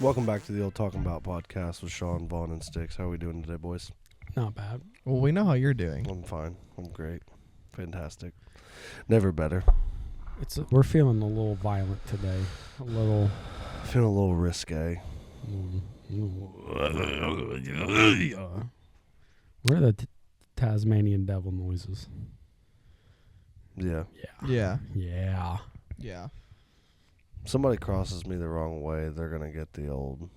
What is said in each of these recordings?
Welcome back to the old Talkin Bout podcast with Sean, Vaughn, and Sticks. How are we doing today, boys? Not bad. Well, we know how you're doing. I'm fine. I'm great. Fantastic. Never better. We're feeling a little violent today. Feeling a little risque. What are the Tasmanian devil noises? Yeah. Yeah. Somebody crosses me the wrong way, they're going to get the old...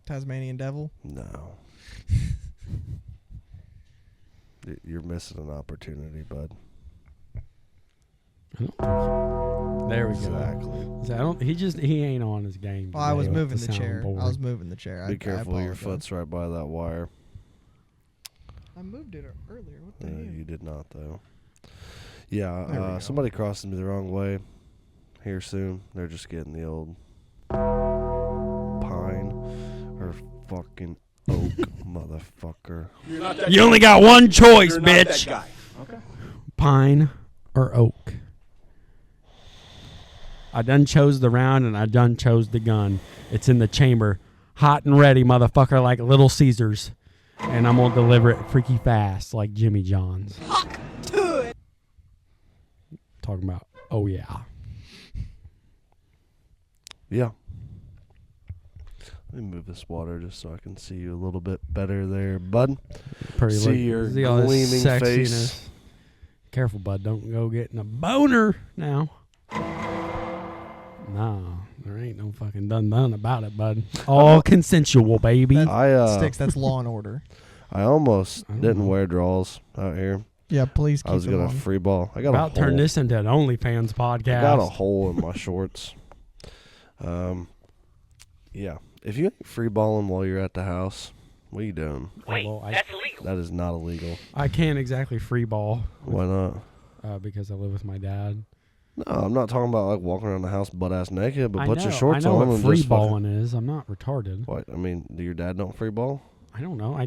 Tasmanian devil? No. You're missing an opportunity, bud. There we go. Exactly. He ain't on his game. Well, I was moving the chair. Be careful, your foot's right by that wire. I moved it earlier. What the hell? You did not, though. Yeah, somebody crosses me the wrong way here soon. They're just getting the old pine or fucking oak, motherfucker. You only got one choice, bitch. That guy. Okay. Pine or oak. I done chose the round and I done chose the gun. It's in the chamber. Hot and ready, motherfucker, like Little Caesars. And I'm going to deliver it freaky fast like Jimmy John's. Talking about, oh yeah. Yeah. Let me move this water just so I can see you a little bit better there, bud. Pretty see your gleaming face. Careful, bud. Don't go getting a boner now. No, there ain't no fucking done about it, bud. All consensual, baby. Sticks, that's law and order. I almost didn't wear draws out here. Yeah, please keep I was going to free ball. I got about to turn this into an OnlyFans podcast. I got a hole in my shorts. Yeah. If you ain't free balling while you're at the house, what are you doing? Wait, that's illegal. That is not illegal. I can't exactly free ball. Why not? Because I live with my dad. No, I'm not talking about like walking around the house butt ass naked, but put your shorts on. I know on what and free just balling is. I'm not retarded. What? I mean, do your dad don't free ball? I don't know.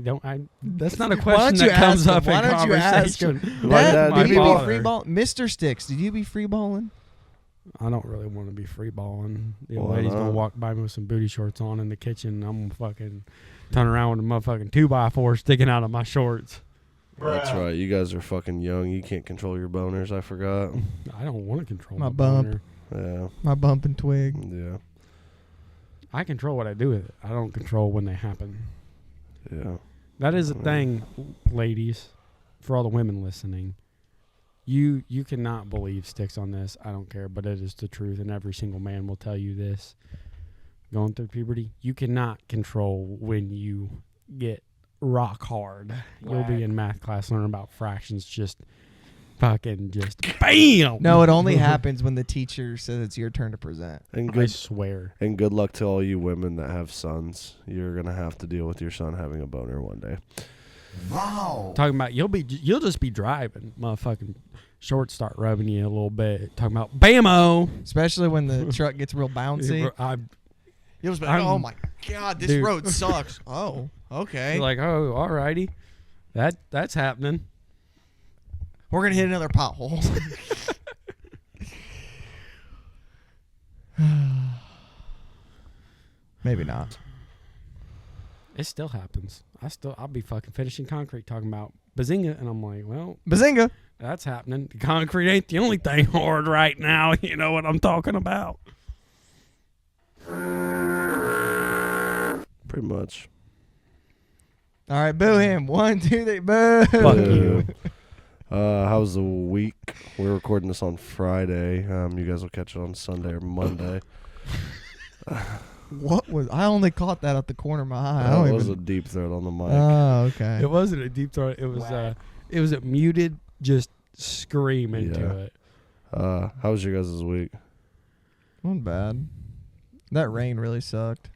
That's not a question that comes up in conversation. Why don't you ask him? Dad, did you be free balling? Mr. Sticks, did you be free balling? I don't really want to be free balling. The old lady's gonna walk by me with some booty shorts on in the kitchen. I'm gonna fucking turn around with a motherfucking 2x4 sticking out of my shorts. That's right. You guys are fucking young. You can't control your boners. I forgot. I don't want to control my bump. Boner. Yeah. My bump and twig. Yeah. I control what I do with it. I don't control when they happen. Yeah. That is a thing, ladies, for all the women listening. You cannot believe Sticks on this. I don't care, but it is the truth, and every single man will tell you this. Going through puberty, you cannot control when you get rock hard. You'll be in math class learning about fractions, just fucking just BAM! No, it only happens when the teacher says it's your turn to present. And I swear. And good luck to all you women that have sons. You're going to have to deal with your son having a boner one day. Wow. Talking about you'll just be driving, motherfucking shorts start rubbing you a little bit. Talking about bam-o. Especially when the truck gets real bouncy. You'll just be like, oh my God, this road sucks. Oh, okay. You're like, oh, alrighty. That's happening. We're going to hit another pothole. Maybe not. It still happens. I'll be fucking finishing concrete talking about bazinga, and I'm like, well, bazinga. That's happening. The concrete ain't the only thing hard right now. You know what I'm talking about. Pretty much. All right, boo him. 1, 2, 3, boo. Fuck you. How was the week? We're recording this on Friday. You guys will catch it on Sunday or Monday. I only caught that at the corner of my eye. That was a deep throat on the mic. Oh, okay. It wasn't a deep throat. It was a muted, just scream into it. How was your guys' week? Wasn't bad. That rain really sucked.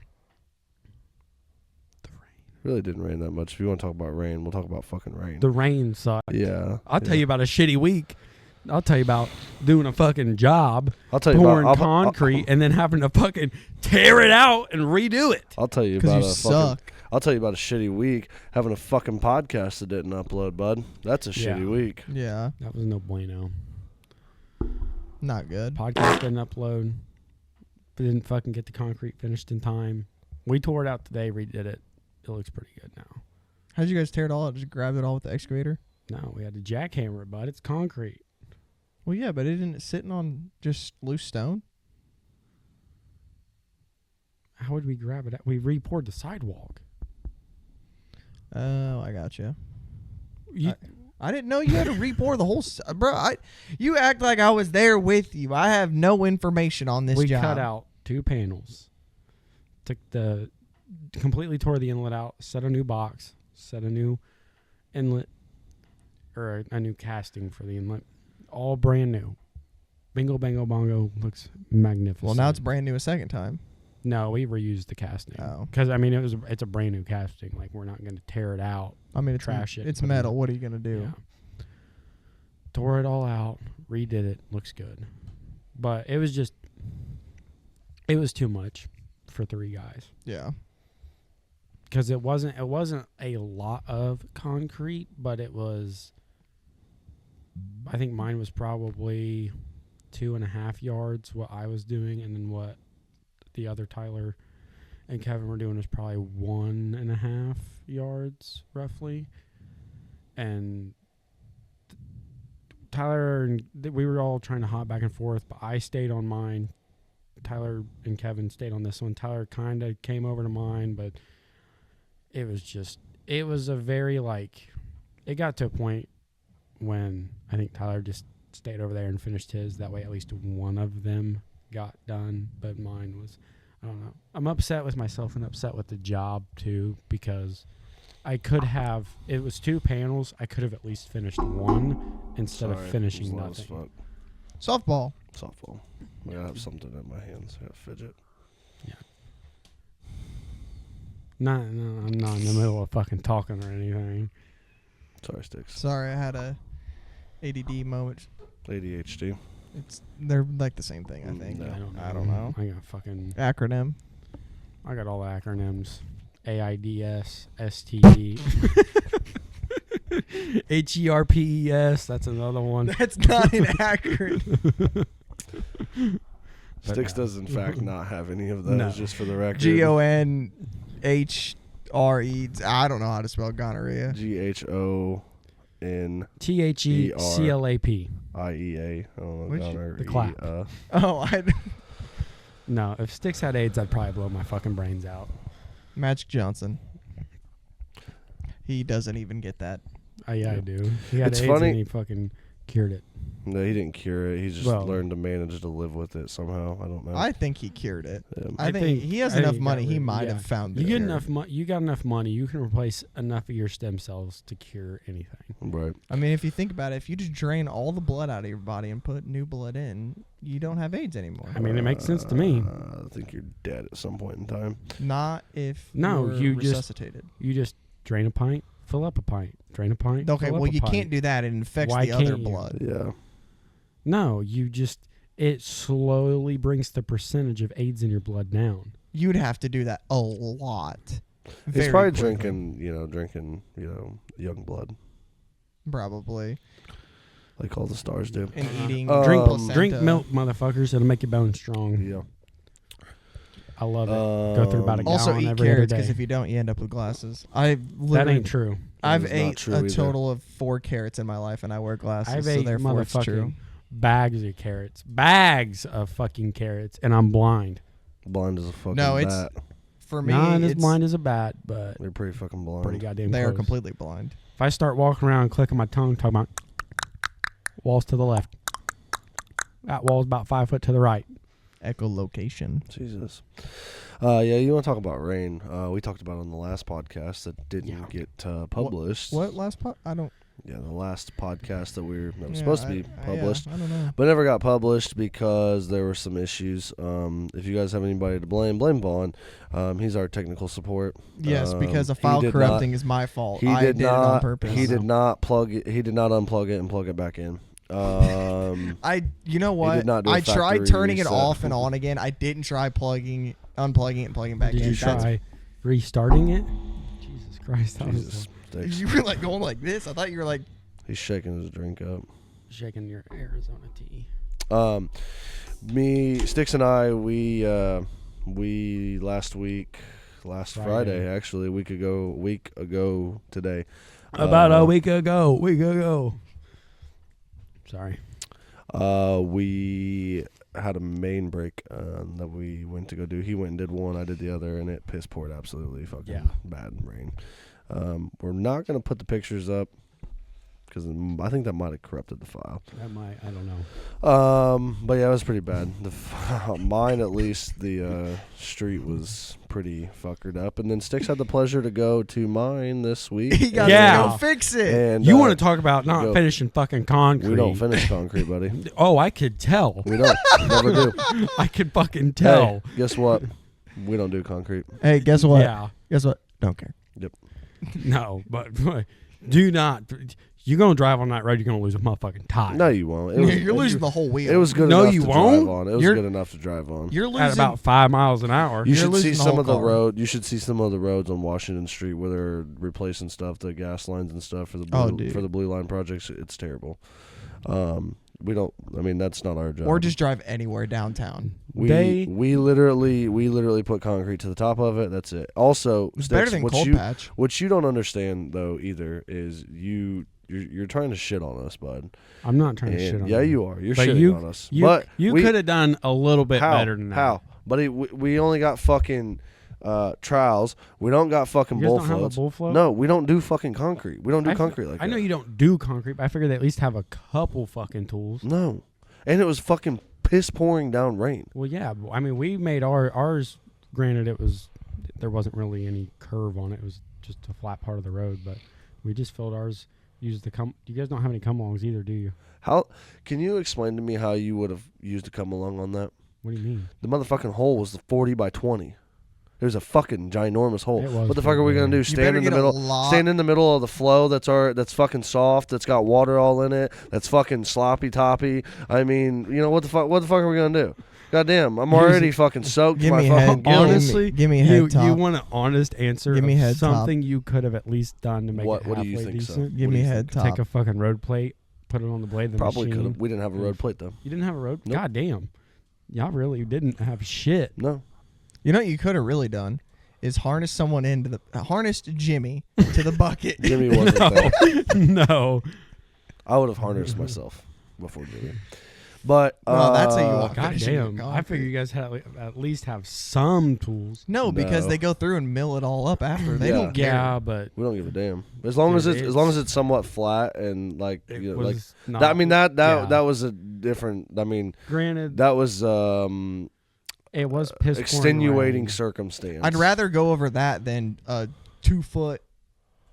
Really didn't rain that much. If you want to talk about rain, we'll talk about fucking rain. The rain sucked. Yeah. I'll tell you about a shitty week. I'll tell you about doing a fucking job, I'll tell you pouring about concrete, and then having to fucking tear it out and redo it. I'll tell you about I'll tell you about a shitty week having a fucking podcast that didn't upload, bud. That's a shitty week. Yeah. That was no bueno. Not good. Podcast didn't upload. But didn't fucking get the concrete finished in time. We tore it out today, redid it. It looks pretty good now. How'd you guys tear it all out? Just grabbed it all with the excavator? No, we had to jackhammer it, but it's concrete. Well, yeah, but isn't it sitting on just loose stone? How would we grab it out? We re-poured the sidewalk. Oh, I got you. I didn't know you had to re-pour the whole... Bro, you act like I was there with you. I have no information on this job. We cut out 2 panels. Completely tore the inlet out, set a new box, set a new inlet, or a new casting for the inlet. All brand new. Bingo, bango, bongo. Looks magnificent. Well, now it's brand new a second time. No, we reused the casting. Oh. Because, I mean, it's a brand new casting. Like, we're not going to tear it out. I mean, trash it. It's metal. What are you going to do? Yeah. Tore it all out. Redid it. Looks good. But it was too much for 3 guys. Yeah. Because it wasn't a lot of concrete, but it was, I think mine was probably 2.5 yards what I was doing, and then what the other Tyler and Kevin were doing was probably 1.5 yards roughly. And Tyler and we were all trying to hop back and forth, but I stayed on mine. Tyler and Kevin stayed on this one. Tyler kind of came over to mine, but it was a very, like, it got to a point when I think Tyler just stayed over there and finished his. That way at least one of them got done, but mine was, I don't know. I'm upset with myself and upset with the job too, because I could have, it was 2 panels. I could have at least finished one instead of finishing nothing. Softball. I gotta have something in my hands. I gotta fidget. Yeah. No, I'm not in the middle of fucking talking or anything. Sorry, Sticks. Sorry, I had a ADD moment. ADHD. They're like the same thing, I think. No. I don't know. I got fucking Acronym. I got all the acronyms. AIDS, STD, HERPES. That's another one. That's not an acronym. Sticks does in fact not have any of those, just for the record. GONHRE. I don't know how to spell gonorrhea. GHON THECLAP. IEA. I don't know. Gonorrhea. The clap. No, if Sticks had AIDS, I'd probably blow my fucking brains out. Magic Johnson. He doesn't even get that. Yeah, I do. He had AIDS funny. and he fucking cured it. No, he didn't cure it. He just learned to manage to live with it somehow. I don't know. I think he cured it. Yeah. I think he has enough money. He might have found it. You get enough money. You got enough money. You can replace enough of your stem cells to cure anything. Right. I mean, if you think about it, if you just drain all the blood out of your body and put new blood in, you don't have AIDS anymore. I mean, it makes sense to me. I think you're dead at some point in time. Not if you resuscitated. You just drain a pint, fill up a pint, drain a pint. Okay, well, you can't do that. It infects the other blood. Yeah. No, it slowly brings the percentage of AIDS in your blood down. You'd have to do that a lot. He's probably drinking young blood. Probably. Like all the stars do. And eating drink milk, motherfuckers. It'll make your bones strong. Yeah. I love it. Go through about a gallon also eat every carrots, other day. because if you don't, you end up with glasses. That ain't true. I've ate a total of 4 carrots in my life, and I wear glasses, I've so ate therefore it's true. Bags of carrots. Bags of fucking carrots, and I'm blind. Blind as a fucking bat. For me, not as blind as a bat, but they're pretty fucking blind. Pretty goddamn They close. are completely blind. If I start walking around clicking my tongue, talking about walls to the left, that wall's about 5 foot to the right. Echolocation. Jesus. Yeah, you want to talk about rain? We talked about it on the last podcast that didn't get published. What last pod? I don't. Yeah, the last podcast that was supposed to be published, I don't know. but never got published because there were some issues. If you guys have anybody to blame Vaughn. He's our technical support. Yes, because a file corrupting is my fault. I did it on purpose. He did not plug it. He did not unplug it and plug it back in. You know what? I tried turning it off and on again. I didn't try unplugging it and plugging back in. Did you try restarting it? Jesus Christ. You were like going like this. I thought you were like. He's shaking his drink up. Shaking your Arizona tea. Me, Sticks, and I, we last Friday actually, a week ago today. About a week ago. Sorry. We had a main break that we went to go do. He went and did one, I did the other, and it piss poured absolutely fucking bad rain. We're not going to put the pictures up because I think that might have corrupted the file. That might, I don't know. But yeah, it was pretty bad. Mine, at least, the street was pretty fuckered up. And then Sticks had the pleasure to go to mine this week. He got Yeah. to go fix it. And You want to talk about not finishing fucking concrete? we don't finish concrete, buddy. Oh, I could tell. We don't. Never do. I could fucking tell. Hey, guess what? We don't do concrete. Hey, guess what? Yeah. Guess what? Don't care. No, but do not. You're going to drive on that road, you're going to lose a motherfucking tire. No, you won't. You're losing the whole wheel. It was good No, enough you to won't. drive on. It was good enough to drive on. You're losing At about 5 miles an hour. You You're should see losing the some whole of the car. road. You should see some of the roads on Washington Street where they're replacing stuff, the gas lines and stuff for the blue line projects. It's terrible. We don't. I mean, that's not our job. or just drive anywhere downtown. we literally put concrete to the top of it. That's it. Also, It's Sticks, better than cold patch. what you don't understand though either is you're trying to shit on us, bud. I'm not trying to shit on Yeah, you. you are. You're But shitting on us. You, but you we- could have done a little bit how? better than that. How? But we only got fucking trowels. We don't got fucking You guys bull don't have a floats. bull float? No, we don't do fucking concrete. We don't do concrete like that. I know you don't do concrete, but I figured they at least have a couple fucking tools. No. And it was fucking piss pouring down rain. Well, yeah. I mean, we made ours. Granted, there wasn't really any curve on it. It was just a flat part of the road, but we just filled ours. Used the You guys don't have any come-alongs either, do you? How can you explain to me how you would have used a come along on that? What do you mean? The motherfucking hole was 40 by 20. There's a fucking ginormous hole. It was What the fuck are we gonna do? better get a lot- Stand in the middle of the flow that's fucking soft, that's got water all in it, that's fucking sloppy toppy. I mean, what the fuck are we gonna do? Goddamn, I'm already fucking soaked. Give My me fucking head. gills. Honestly, give me head you top. want an honest answer? Give me of head top. something you could have at least done to make What it do you halfway think so? decent. Give What do me you head top. Take a fucking road plate, put it on the blade of the Probably machine. could have. We didn't have a road plate though. You didn't have a road? Nope. God damn. Y'all really didn't have shit. No. You know what you could have really done is harness Jimmy to the bucket. Jimmy wasn't there. No. I would have harnessed myself before Jimmy. But No, that's how you walk. God Finishing your damn. I concrete. figure you guys at least have some tools. No, because No. they go through and mill it all up after. They Yeah. don't care. Yeah, but we don't give a damn. As long as it's somewhat flat and like it you know, was like not. that, I mean that yeah. was a different. I mean Granted, that was it was piss pouring extenuating rain. circumstance. I'd rather go over that than a 2-foot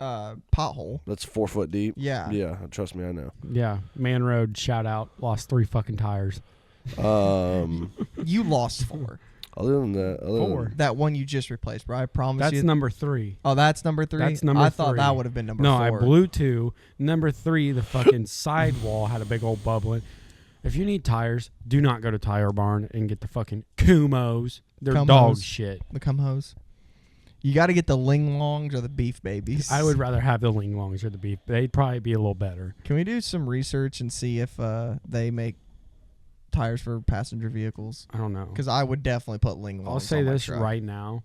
pothole. That's 4 foot deep. Yeah. Yeah, trust me, I know. Yeah, Man Road, shout out, lost 3 fucking tires. You lost 4. Other than that, Four. That one you just replaced, bro. I promise That's you. number 3. Oh, that's number 3? That's number I thought 3. that would have been number No, 4. I blew 2. Number 3, the fucking sidewall had a big old bubbling. If you need tires, do not go to Tire Barn and get the fucking Kumos. They're Kumos. dog shit. The cum hose. You got to get the Ling Longs or the Beef Babies. I would rather have the Ling Longs or the beef. They'd probably be a little better. Can we do some research and see if they make tires for passenger vehicles? I don't know. Because I would definitely put Ling Longs I'll say on my this truck. right now.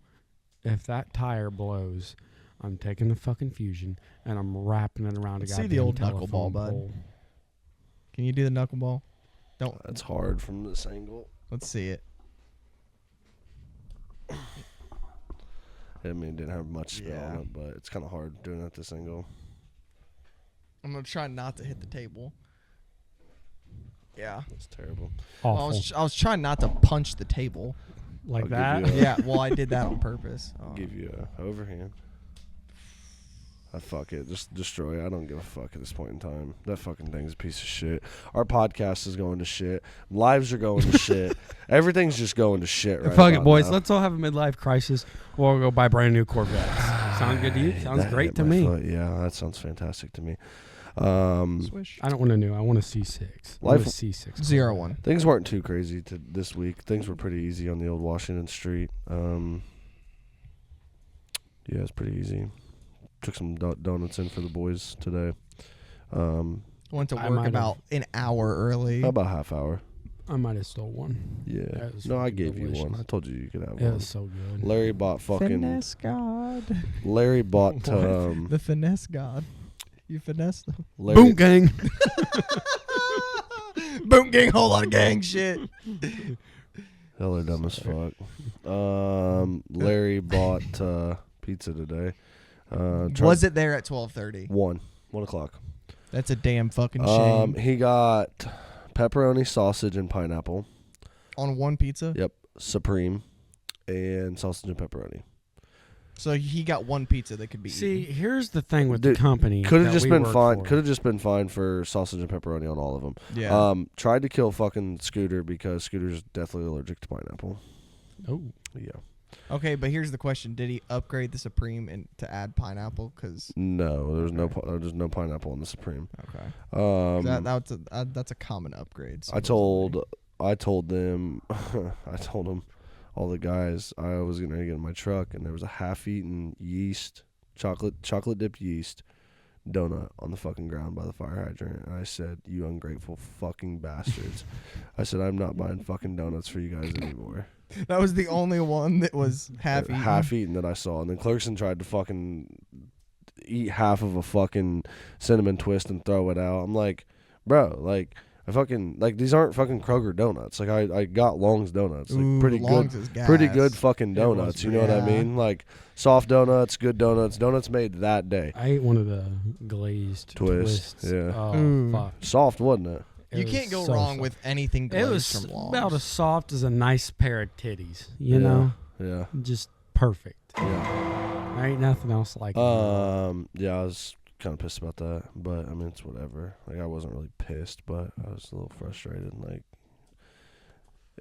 If that tire blows, I'm taking the fucking Fusion and I'm wrapping it around a Let's see goddamn the old telephone knuckleball, bud. pole. Can you do the knuckleball? Don't. That's hard from this angle. Let's see it. I mean, it didn't have much spin Yeah. on it, but it's kind of hard doing it at this angle. I'm going to try not to hit the table. Yeah. It's terrible. Well, Awful. I was trying not to punch the table. Like I'll that? give you Yeah, well, I did that on purpose. I'll give you a overhand. Fuck it. Just destroy it. I don't give a fuck at this point in time. That fucking thing's a piece of shit. Our podcast is going to shit. Lives are going to shit. Everything's just going to shit right Fuck it, about boys. now. Let's all have a midlife crisis. We'll go buy brand new Corvettes. Sound good to you? Sounds That great hit to my me. foot. Yeah, that sounds fantastic to me. Swish. I don't want a new. I want a C6. I want a Life- C6. 0-1. Things weren't too crazy this week. Things were pretty easy on the old Washington Street. Yeah, it's pretty easy. Took some donuts in for the boys today. Went to I work might about an hour early. About a half hour. I might have stole one. Yeah. That was No, I fucking gave you delicious. one. I told you could have It one. was so good. Larry bought fucking. Finesse God. Larry bought. The finesse God. You finesse them. Larry, Boom gang. Boom gang, whole lot of gang shit. Hell, they're dumb as fuck. Larry bought pizza today. Was it there at 12:30? 1 o'clock. That's a damn fucking shame. He got pepperoni, sausage, and pineapple. On one pizza? Yep, supreme, and sausage and pepperoni. So he got one pizza that could be See, eaten. here's the thing with Dude, the company. Could have that just we been work fine. for. Could have just been fine for sausage and pepperoni on all of them. Yeah. Tried to kill fucking Scooter because Scooter's deathly allergic to pineapple. Oh, Yeah. Okay, but here's the question: did he upgrade the Supreme and to add pineapple? Because No, there's Okay. there's no pineapple in the supreme. okay, that's a common upgrade. I told them, I told them, all the guys, I was gonna get in my truck, and there was a half-eaten chocolate dipped yeast donut on the fucking ground by the fire hydrant, and I said, "You ungrateful fucking bastards!" I said, "I'm not buying fucking donuts for you guys anymore." that was the only one that was half-eaten. Half-eaten that I saw, and then Clarkson tried to fucking eat half of a fucking cinnamon twist and throw it out. I'm like, bro, like. I fucking like these aren't fucking Kroger donuts. Like I got Long's donuts, like Ooh, pretty Long's good, is gas. pretty good fucking It was donuts. You know what I yeah. mean? Like soft donuts, good donuts made that day. I ate one of the glazed Twist, twists. yeah. Oh Ooh. fuck! Soft, wasn't it? It You was can't go so wrong soft. with anything It glazed was from Long's. about as soft as a nice pair of titties. You Yeah. know, Yeah. just perfect. Yeah. There ain't nothing else like it. Yeah, I was kind of pissed about that, but I mean it's whatever. Like I wasn't really pissed, but I was a little frustrated. Like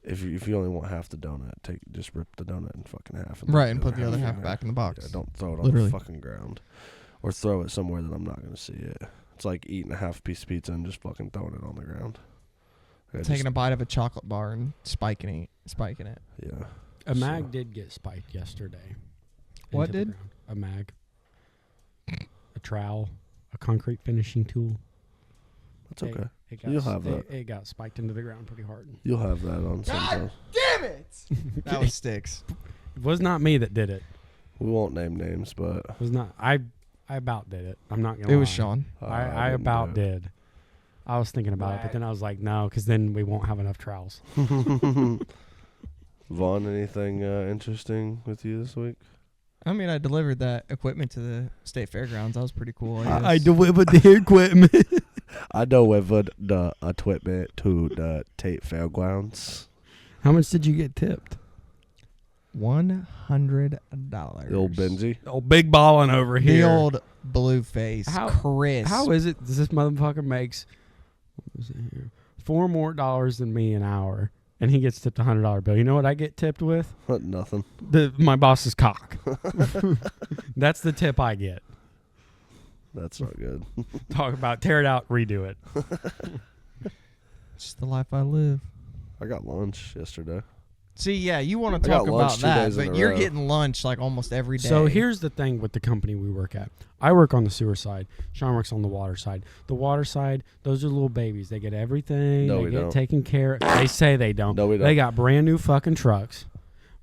if you only want half the donut, just rip the donut in fucking half. Right, and put the other half in back in the there. box. Yeah, don't throw it Literally. on the fucking ground, or throw it somewhere that I'm not gonna see it. It's like eating a half piece of pizza and just fucking throwing it on the ground. Like, Taking a bite of a chocolate bar and spiking it. Yeah. A mag did get spiked yesterday. What into the did? ground. A mag. A trowel. A concrete finishing tool. That's okay. It got, You'll have that. It got spiked into the ground pretty hard. You'll have that on sometime. Damn it! That was sticks. It was not me that did it. We won't name names, but It was not. I about did it. I'm not gonna. It was lie. Sean. I wouldn't about do it. did. I was thinking about it, but then I was like, no, because then we won't have enough trowels. Vaughn, anything interesting with you this week? I mean, I delivered that equipment to the state fairgrounds. That was pretty cool. I guess. delivered the equipment. I delivered the equipment to the Tate Fairgrounds. How much did you get tipped? $100. The old Benzie. Oh, big ballin' over The here. old blue face, How- Chris. How is it this motherfucker makes what was it here? $4 more than me an hour, and he gets tipped $100 bill? You know what I get tipped with? Nothing. My boss's cock. That's the tip I get. That's not good. Talk about tear it out, redo it. Just the life I live. I got lunch yesterday. See, yeah, you want to I got talk lunch about 2 that, days in but a you're row. getting lunch like almost every day. So here's the thing with the company we work at. I work on the sewer side. Sean works on the water side. The water side, those are little babies. They get everything. No, they we get don't. taken care of. They say they don't. No, we don't. They got brand new fucking trucks.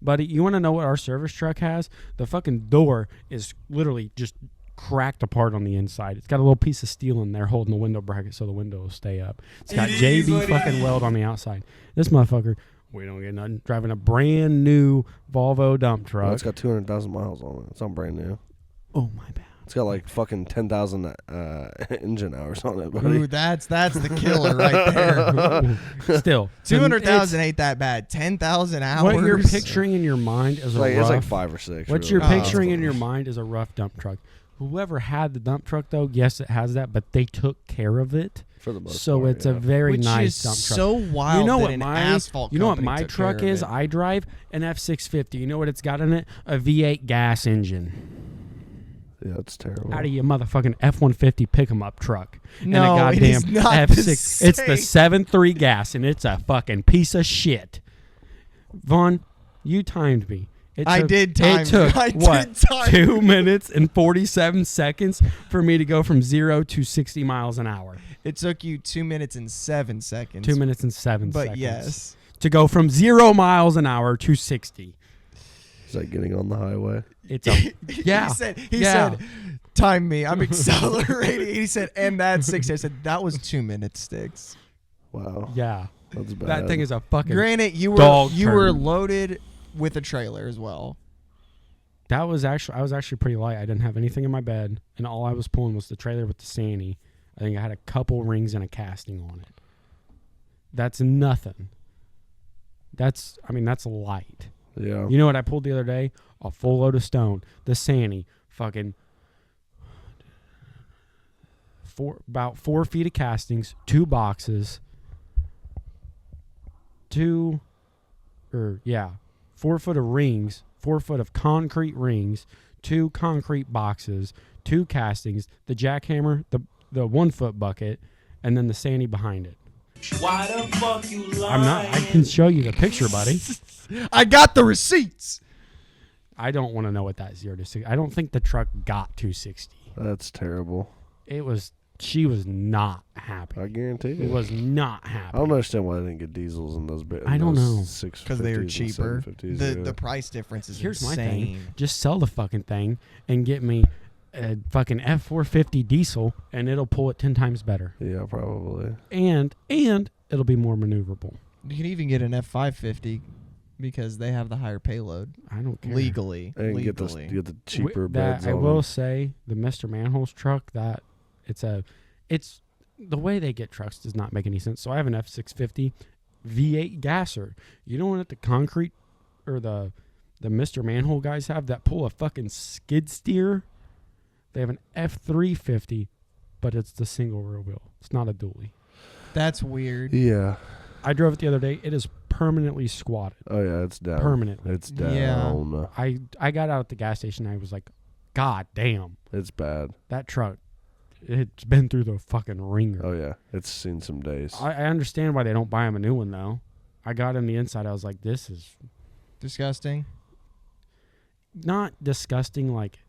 Buddy, you want to know what our service truck has? The fucking door is literally just cracked apart on the inside. It's got a little piece of steel in there holding the window bracket so the window will stay up. It's got JB fucking weld on the outside. This motherfucker, we don't get nothing. Driving a brand new Volvo dump truck. Well, it's got 200,000 miles on it. It's not brand new. Oh, my bad. It's got like fucking 10,000 engine hours on it, buddy. Ooh, that's the killer right there. Still, 200,000 ain't that bad. 10,000 hours. What you're picturing in your mind is a rough. It's like 5 or 6. What really. you're Oh. picturing in your mind is a rough dump truck. Whoever had the dump truck, though, yes, it has that, but they took care of it, For the most so part, it's yeah. a very Which nice is dump truck. so wild. You know that what an my asphalt you know what company my took truck care of is? it. I drive an F650. You know what it's got in it? A V8 gas engine. Yeah, it's terrible. Out of your motherfucking F-150 pick-em-up truck. No, and a it is goddamn not the F6. It's the same. 7.3 gas, and it's a fucking piece of shit. Vaughn, you timed me. I did time. It took I did what? time. 2 minutes and 47 seconds for me to go from 0 to 60 miles an hour. It took you 2 minutes and 7 seconds. 2 minutes and 7 But seconds. yes. To go from 0 miles an hour to 60. Is that getting on the highway? It's a yeah. He said, time me. I'm accelerating. He said, and that's 60. I said, that was 2 minutes, Sticks. Wow. Yeah. That's bad. That thing is a fucking Granted, you dog were turd. loaded with a trailer as well. I was actually pretty light. I didn't have anything in my bed, and all I was pulling was the trailer with the Sandy. I think I had a couple rings and a casting on it. That's nothing. That's light. Yeah. You know what I pulled the other day? A full load of stone. The Sandy, fucking about 4 feet of castings, 2 boxes, 4 foot of rings, 4 foot of concrete rings, 2 concrete boxes, 2 castings, the jackhammer, the 1 foot bucket, and then the Sandy behind it. Why the fuck you lying? I can show you the picture, buddy. I got the receipts. I don't want to know what that 0 to 60. I don't think the truck got 260. That's terrible. She was not happy. I guarantee It you. was not happy. I don't understand why they didn't get diesels in those. I don't know. Because they were cheaper. The The price difference is Here's my insane. thing. Just sell the fucking thing and get me a fucking F450 diesel, and it'll pull it 10 times better. Yeah, probably. And it'll be more maneuverable. You can even get an F550 because they have the higher payload I don't care. legally. And get the cheaper beds I on will them. say the Mr. Manhole's truck, that it's the way they get trucks does not make any sense. So I have an F650 V8 gasser. You know what the concrete or the Mr. Manhole guys have that pull a fucking skid steer? They have an F350, but it's the single rear wheel. It's not a dually. That's weird. Yeah. I drove it the other day. It is permanently squatted. Oh yeah, it's down. Permanently. It's down. Yeah. I got out at the gas station. And I was like, God damn, It's bad. that truck. It's been through the fucking ringer. Oh yeah, it's seen some days. I understand why they don't buy him a new one though. I got in the inside. I was like, this is Disgusting. not disgusting like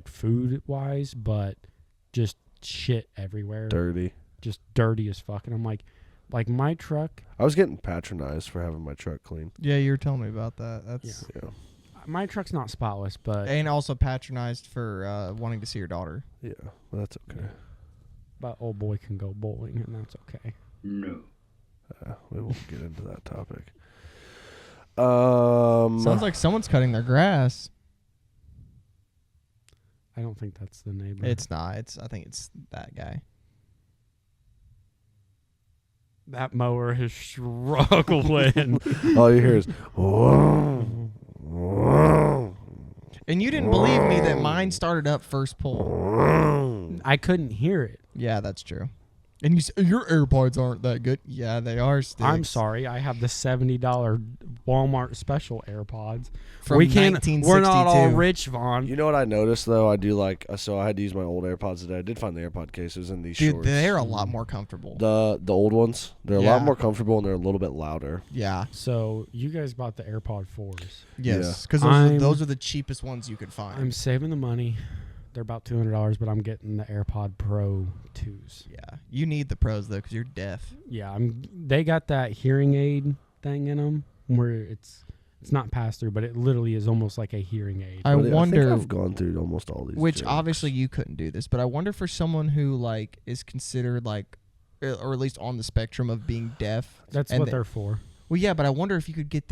food wise, but just shit everywhere. Dirty. Just dirty as fuck. And I'm like my truck. I was getting patronized for having my truck clean. Yeah, you were telling me about that. That's Yeah. My truck's not spotless, but and also patronized for wanting to see your daughter. Yeah, that's okay. old boy can go bowling, and that's okay. No. We won't get into that topic. Sounds like someone's cutting their grass. I don't think that's the neighbor. It's not. I think it's that guy. That mower is struggling. all you hear is whoa, whoa, And you didn't believe me that mine started up first pull. whoa. I couldn't hear it. Yeah, that's true. And you say, your AirPods aren't that good. Yeah, they are. Sticks. I'm sorry. I have the $70 Walmart special AirPods. From We can't. 1962. We're not all rich, Vaughn. You know what I noticed though? I do like so I had to use my old AirPods today. I did find the AirPod cases in these Dude, shorts. they're a lot more comfortable. The old ones. They're a Yeah. lot more comfortable and they're a little bit louder. Yeah. So you guys bought the AirPod 4s. Yes. Because I'm- those are the cheapest ones you could find. I'm saving the money. They're about $200, but I'm getting the AirPod Pro 2s. Yeah. You need the pros though, because you're deaf. Yeah, they got that hearing aid thing in them where it's not pass through, but it literally is almost like a hearing aid. I But I wonder. think I've gone through almost all these. Which jokes. obviously you couldn't do this, but I wonder for someone who like is considered like, or at least on the spectrum of being deaf. That's and what the- they're for. Well, yeah, but I wonder if you could get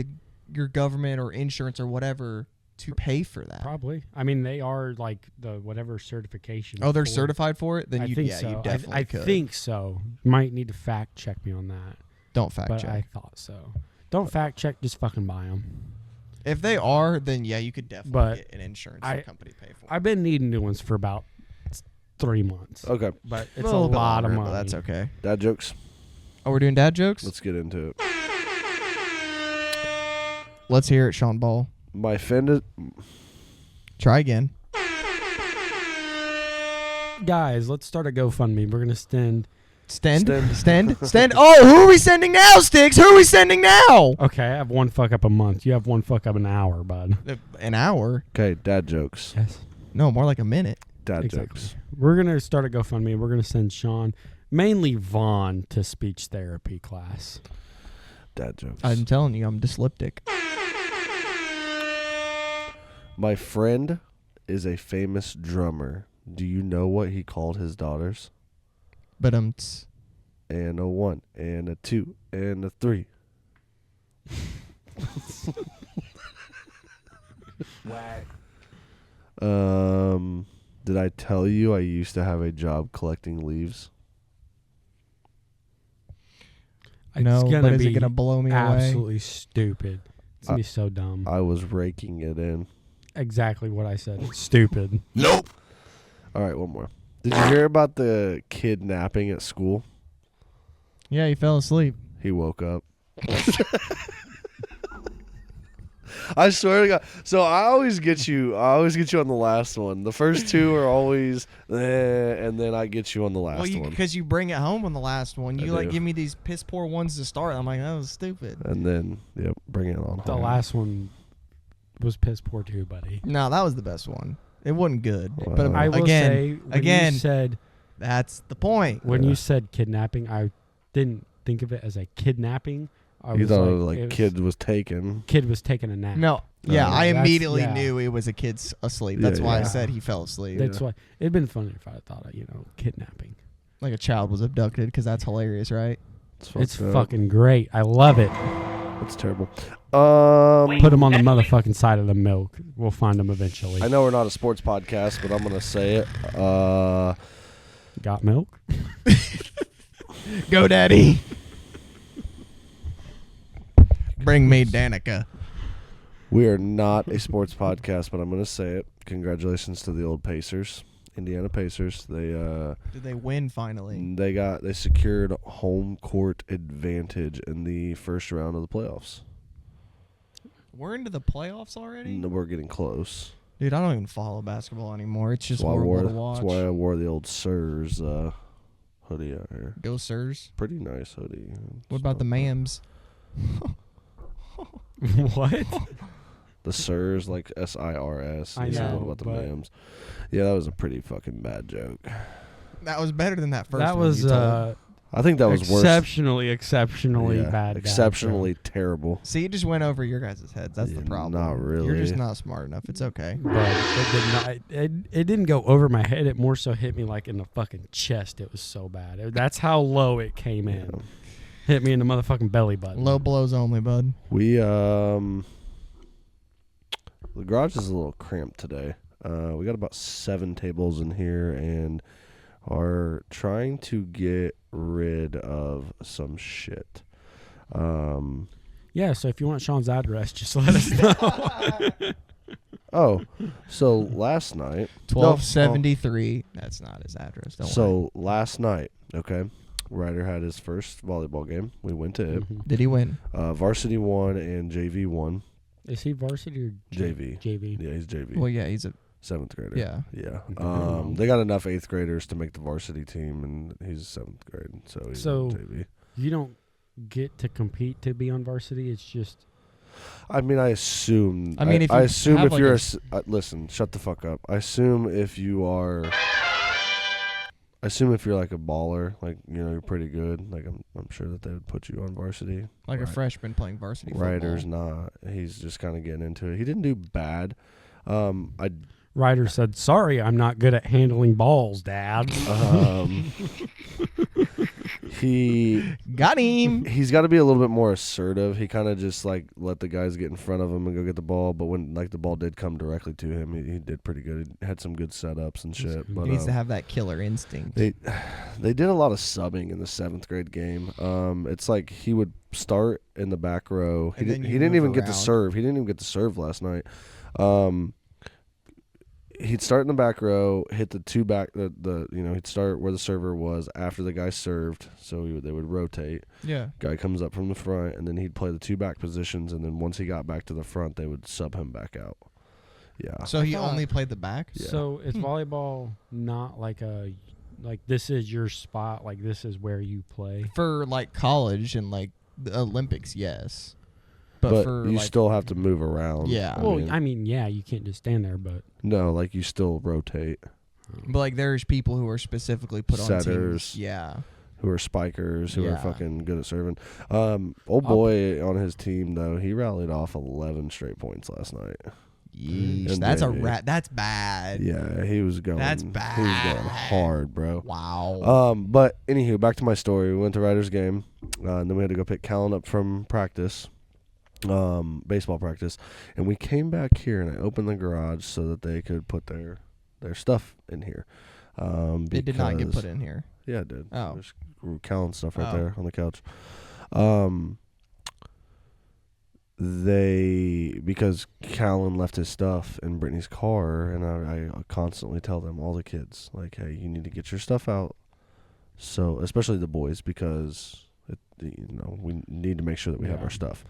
your government or insurance or whatever to pay for that. Probably. I mean, they are like the whatever certification. Oh, they're for- certified for it. Then I you, think yeah, so. you definitely I could. think so. Might need to fact check me on that, Don't fact but check. I thought so. Don't fact check. Just fucking buy them. If they are, then yeah, you could definitely But get an insurance I- company to pay for it. I've been needing new ones for about 3 months, Okay, but it's a little bit lot of longer, money. but that's okay. dad jokes. Oh, we're doing dad jokes? Let's get into it. Let's hear it, Sean Ball. My friend. Try again. Guys, let's start a GoFundMe. We're gonna send Stand. Oh, who are we sending now, Sticks? Who are we sending now? Okay, I have one fuck up a month. You have one fuck up an hour, bud. An hour? Okay, dad jokes. Yes. No, more like a minute. Dad Exactly. jokes. We're going to start a GoFundMe. We're going to send Sean, mainly Vaughn, to speech therapy class. Dad jokes. I'm telling you, I'm dyslexic. My friend is a famous drummer. Do you know what he called his daughters? But And a 1, and a 2, and a 3. Whack. Did I tell you I used to have a job collecting leaves? no, It's gonna but is it be gonna blow me away? absolutely stupid. It's going to be so dumb. I was raking it in. Exactly what I said. It's stupid. Nope. All right, one more. Did you hear about the kidnapping at school? Yeah, he fell asleep. He woke up. I swear to God. So I always get you on the last one. The first two are always and then I get you on the last one. Because you bring it home on the last one. You I do. give me these piss poor ones to start. I'm like, that was stupid. And then, yep, bring it on The home. last one was piss poor too, buddy. No, that was the best one. It wasn't good. Wow. But I will say, when again, you said that's the point. when Yeah. you said kidnapping, I didn't think of it as a kidnapping. I You was thought like, it was like it kid was taken. kid was taking a nap. No, yeah, Oh. I That's- immediately yeah. knew it was a kid asleep. Yeah, That's why I yeah. said he fell asleep. That's why it'd been funny if I had thought of kidnapping. Like a child was abducted, because that's hilarious, right? It's fucked up. fucking great. I love it. That's terrible. Put him on the motherfucking side of the milk. We'll find him eventually. I know we're not a sports podcast, but I'm gonna say it. Got milk? Go, Daddy. Bring me Danica. We are not a sports podcast, but I'm gonna say it. Congratulations to the old Pacers, Indiana Pacers. They Did they win finally? they secured home court advantage in the first round of the playoffs. We're into the playoffs already? We're getting close. Dude, I don't even follow basketball anymore. It's just That's why I horrible to wore- watch. That's why I wore the old Sirs hoodie out here. Go, sirs. Pretty nice hoodie. What about the mams? What? The Sirs, like SIRS. I This is know, what about the but- mams. Yeah, that was a pretty fucking bad joke. That was better than that first That one was you told. I think that was worse. exceptionally Yeah, bad. exceptionally terrible. See, it just went over your guys' heads. That's the Yeah, problem. not really. You're just not smart enough. It's okay. But it did not. It didn't go over my head. It more so hit me like in the fucking chest. It was so bad. That's how low it came in. Yeah. Hit me in the motherfucking belly button. Low blows only, bud. We the garage is a little cramped today. We got about 7 tables in here and are trying to get rid of some shit. Yeah. So if you want Sean's address, just let us know. Oh, so last night, 1273. That's not his address. Don't worry. so last night, okay, Ryder had his first volleyball game. We went to it. Mhm. Did he win? Varsity won and JV won. Is he varsity or JV. JV. Yeah, he's JV. Well, yeah, he's a 7th grader. yeah. Yeah. Mhm. They got enough 8th graders to make the varsity team, and he's 7th grade, so he's So- in JV. You don't get to compete to be on varsity. It's just I mean, I assume. I mean, if I you assume have if like you're a- a s- listen, shut the fuck up. I assume if you are. I assume if you're like a baller, like you're pretty good. Like I'm sure that they would put you on varsity. Like a Right. freshman playing varsity football. Ryder's not. He's just kind of getting into it. He didn't do bad. I Ryder said, "Sorry, I'm not good at handling balls, Dad." he Got him. he's got to be a little bit more assertive. He kind of just like let the guys get in front of him and go get the ball. But when like the ball did come directly to him, he did pretty good. He had some good setups and shit. But He needs to have that killer instinct. they did a lot of subbing in the 7th grade game. It's like he would start in the back row. He And then didn't. you He didn't move even get to around. serve. He didn't even get to serve last night. He'd start in the back row, hit the two back. He'd start where the server was after the guy served. So they would rotate. Yeah. Guy comes up from the front, and then he'd play the 2 back positions. And then once he got back to the front, they would sub him back out. Yeah. So he thought- only played the back? Yeah. So is volleyball not like a like this is your spot, like this is where you play. For like college and like the Olympics, yes. But for you like, still have to move around. Yeah. I mean, yeah, you can't just stand there, but No, like you still rotate. but like there's people who are specifically put on Setters. teams. Yeah. Who are spikers, who are Yeah. fucking good at serving. Old boy on his team, though, he rallied off 11 straight points last night. Yeesh, And that's a Davey. rat. That's bad. Yeah, he was going. That's He was bad. going hard, bro. Wow. But anywho, back to my story. We went to Riders game, and then we had to go pick Callan up from practice, baseball practice, and we came back here, and I opened the garage so that they could put their stuff in here. It did not get because- put in here. Yeah, it did. Oh. There's Callan stuff right Oh. there on the couch. Because Callan left his stuff in Brittany's car, and I constantly tell them, all the kids, like, hey, you need to get your stuff out. So, especially the boys, because we need to make sure that we have Yeah. our stuff.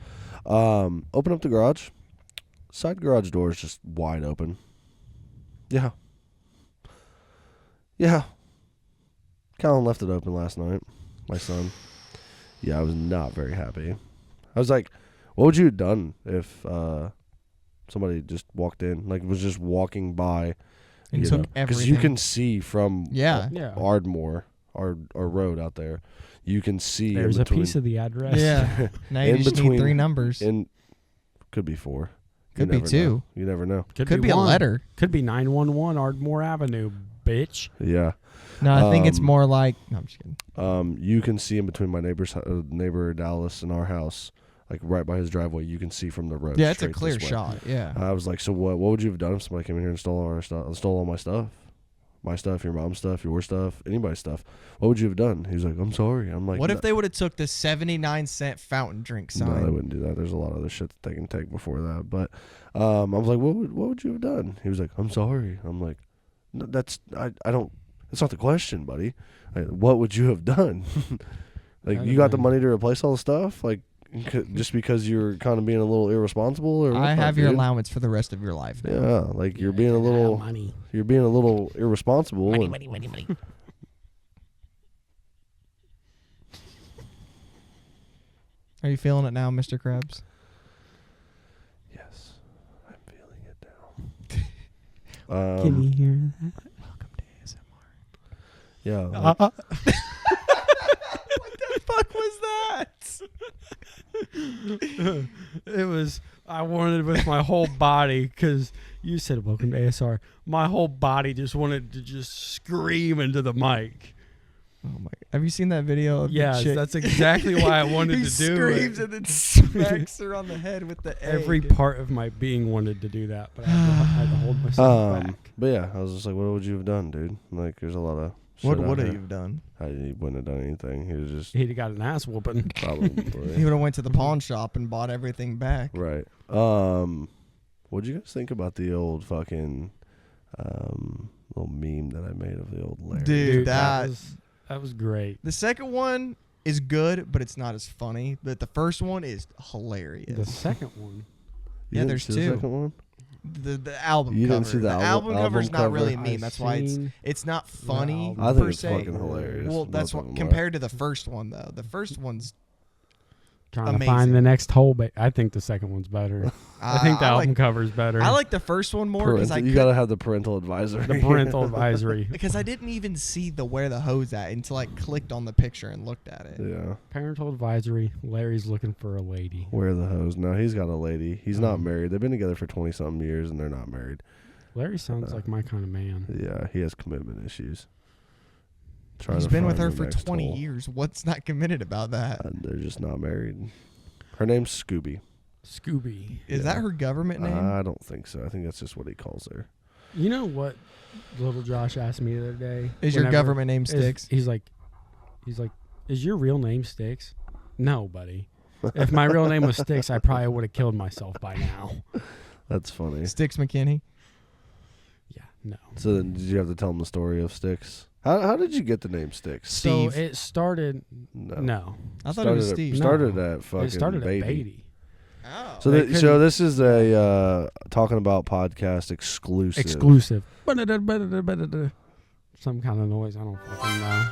Open up the garage. Side garage door is just wide open. Yeah. Callan left it open last night, my son. Yeah, I was not very happy. I was like, what would you have done if somebody just walked in, like was just walking by? And you took know? Because everything. you can see from Yeah. yeah, Ardmore, our road out there, you can see there's in a between, piece of the address. Yeah. Now you In just between- need 3 numbers. in could be 4. Could You be never 2. know. You never know. Could be a one. letter. Could be 911 Ardmore Avenue, bitch. Yeah. No, I think it's Um, more like. No, I'm just kidding. You can see in between my neighbor Dallas and our house, like right by his driveway. You can see from the road. Yeah, it's a straight clear this way. shot. Yeah. I was like, so what would you have done if somebody came in here and stole all my stuff? My stuff, your mom's stuff, your stuff, anybody's stuff. What would you have done? He was like, I'm sorry. I'm like, What no, if they would have took the 79-cent fountain drink sign? No, they wouldn't do that. There's a lot of other shit that they can take before that. But I was like, what would you have done? He was like, I'm sorry. I'm like, no, I don't. That's not the question, buddy. Like, what would you have done? Like, you got the money to replace all the stuff? Like, just because you're kind of being a little irresponsible, or I what, have your dude? allowance for the rest of your life now. Yeah, like you're being a little, money. you're being a little irresponsible. and- Money. Are you feeling it now, Mr. Krabs? Yes, I'm feeling it now. Can you hear that? Welcome to ASMR. Yeah, like, What the fuck was that? It was, I wanted with my whole body, because you said welcome to ASR. My whole body just wanted to just scream into the mic. Oh my! Have you seen that video? Of the Yes, chick? that's exactly why I wanted he to do screams it. and then smacks her on the head with the Every egg. part of my being wanted to do that, but I had to hold myself back. but yeah, I was just like, what would you have done, dude? Like, there's a lot of What shit out would here. have you done? He wouldn't have done anything. He was just He'd have got an ass whooping. He probably would have went to the pawn shop and bought everything back. right. What'd you guys think about the old fucking little meme that I made of the old Larry? Dude, that that was great. the second one is good, but it's not as funny. But the first one is The hilarious. second one. You Yeah, didn't there's see two. The second one? The album You cover. didn't see the album album cover's not cover? really a meme. I've That's why seen it's not funny album. I think per it's se. fucking hilarious. Well, Both that's of what them are. compared to the first one though. The first one's Trying to Amazing. find the next hole. I think the second one's better. I think the album cover's better. I like the first one more because You gotta have the parental advisor. the parental advisory. because I didn't even see the where the hose at until I clicked on the picture and looked at it. Yeah. Parental advisory. Larry's looking for a lady. Where the hose? No, he's got a lady. He's not married. They've been together for 20-something years, and they're not married. Larry sounds like my kind of man. Yeah, he has commitment issues. He's been with her for 20 20 years. What's not committed about that? They're just not married. Her name's Scooby. Scooby. Is that her government name? I don't think so. I think that's just what he calls her. You know what little Josh asked me the other day? Is your Whenever- government name Sticks? He's like, is your real name Sticks? No, buddy. If my real name was Sticks, I probably would have killed myself by now. That's funny. Sticks McKinney. Yeah, no. So then, did you have to tell him the story of Sticks? How did you get the name Sticks? Steve. So it started. No. I thought it was Started Steve. At, No. started at fucking It started Beatty. at Beatty. Oh. So, They so this is a Talking About podcast exclusive. Exclusive. Just some kind of noise. I don't fucking know.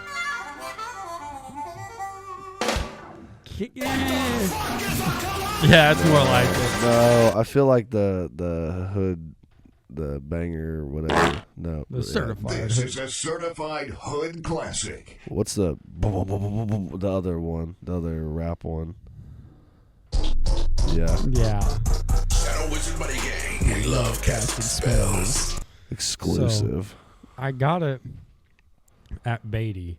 Yeah, it's more like it. No, I feel like the hood, the banger, whatever. No, The certified. This is a certified hood classic. What's the other one? The other rap one? Yeah. Yeah. Shadow Wizard Money Gang. We love casting spells. Exclusive. I got it at Beatty.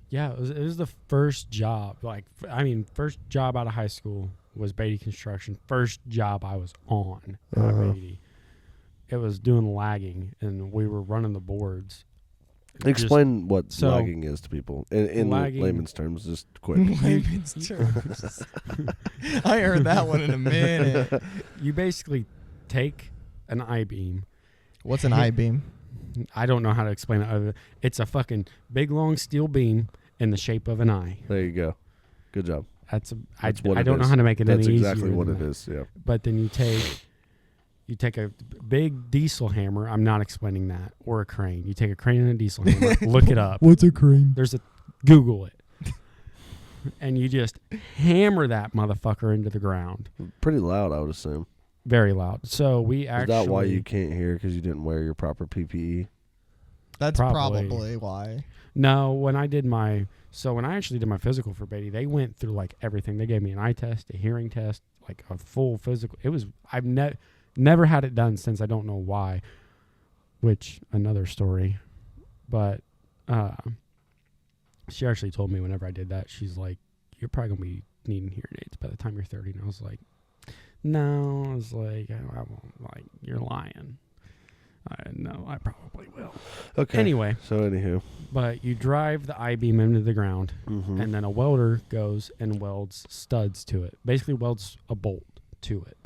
Yeah, it was the first job. First job out of high school was Beatty Construction. First job I was on at Beatty. It was doing lagging, and we were running the boards. Explain what lagging is to people in layman's terms, just quick. Layman's terms. I heard that one in a minute. You basically take an I-beam. What's an I-beam? I don't know how to explain it. It's a fucking big, long steel beam in the shape of an eye. There you go. Good job. I what don't know how to make it any easier. That's exactly what it is, yeah. But then you take a big diesel hammer. I'm not explaining that. Or a crane. You take a crane and a diesel hammer. Look it up. What's a crane? Google it. And you just hammer that motherfucker into the ground. Pretty loud, I would assume. Very loud. So we actually... Is that why you can't hear? Because you didn't wear your proper PPE? That's probably why. No, when I actually did my physical for Beatty, they went through like everything. They gave me an eye test, a hearing test, like a full physical. I've never had it done since. I don't know why, which another story. But she actually told me whenever I did that, she's like, you're probably going to be needing hearing aids by the time you're 30. And I was like, no. I was like, I won't. Like, you're lying. No, I probably will. Okay. Anyway. So, anywho. But you drive the I-beam into the ground, and then a welder goes and welds studs to it. Basically welds a bolt to it.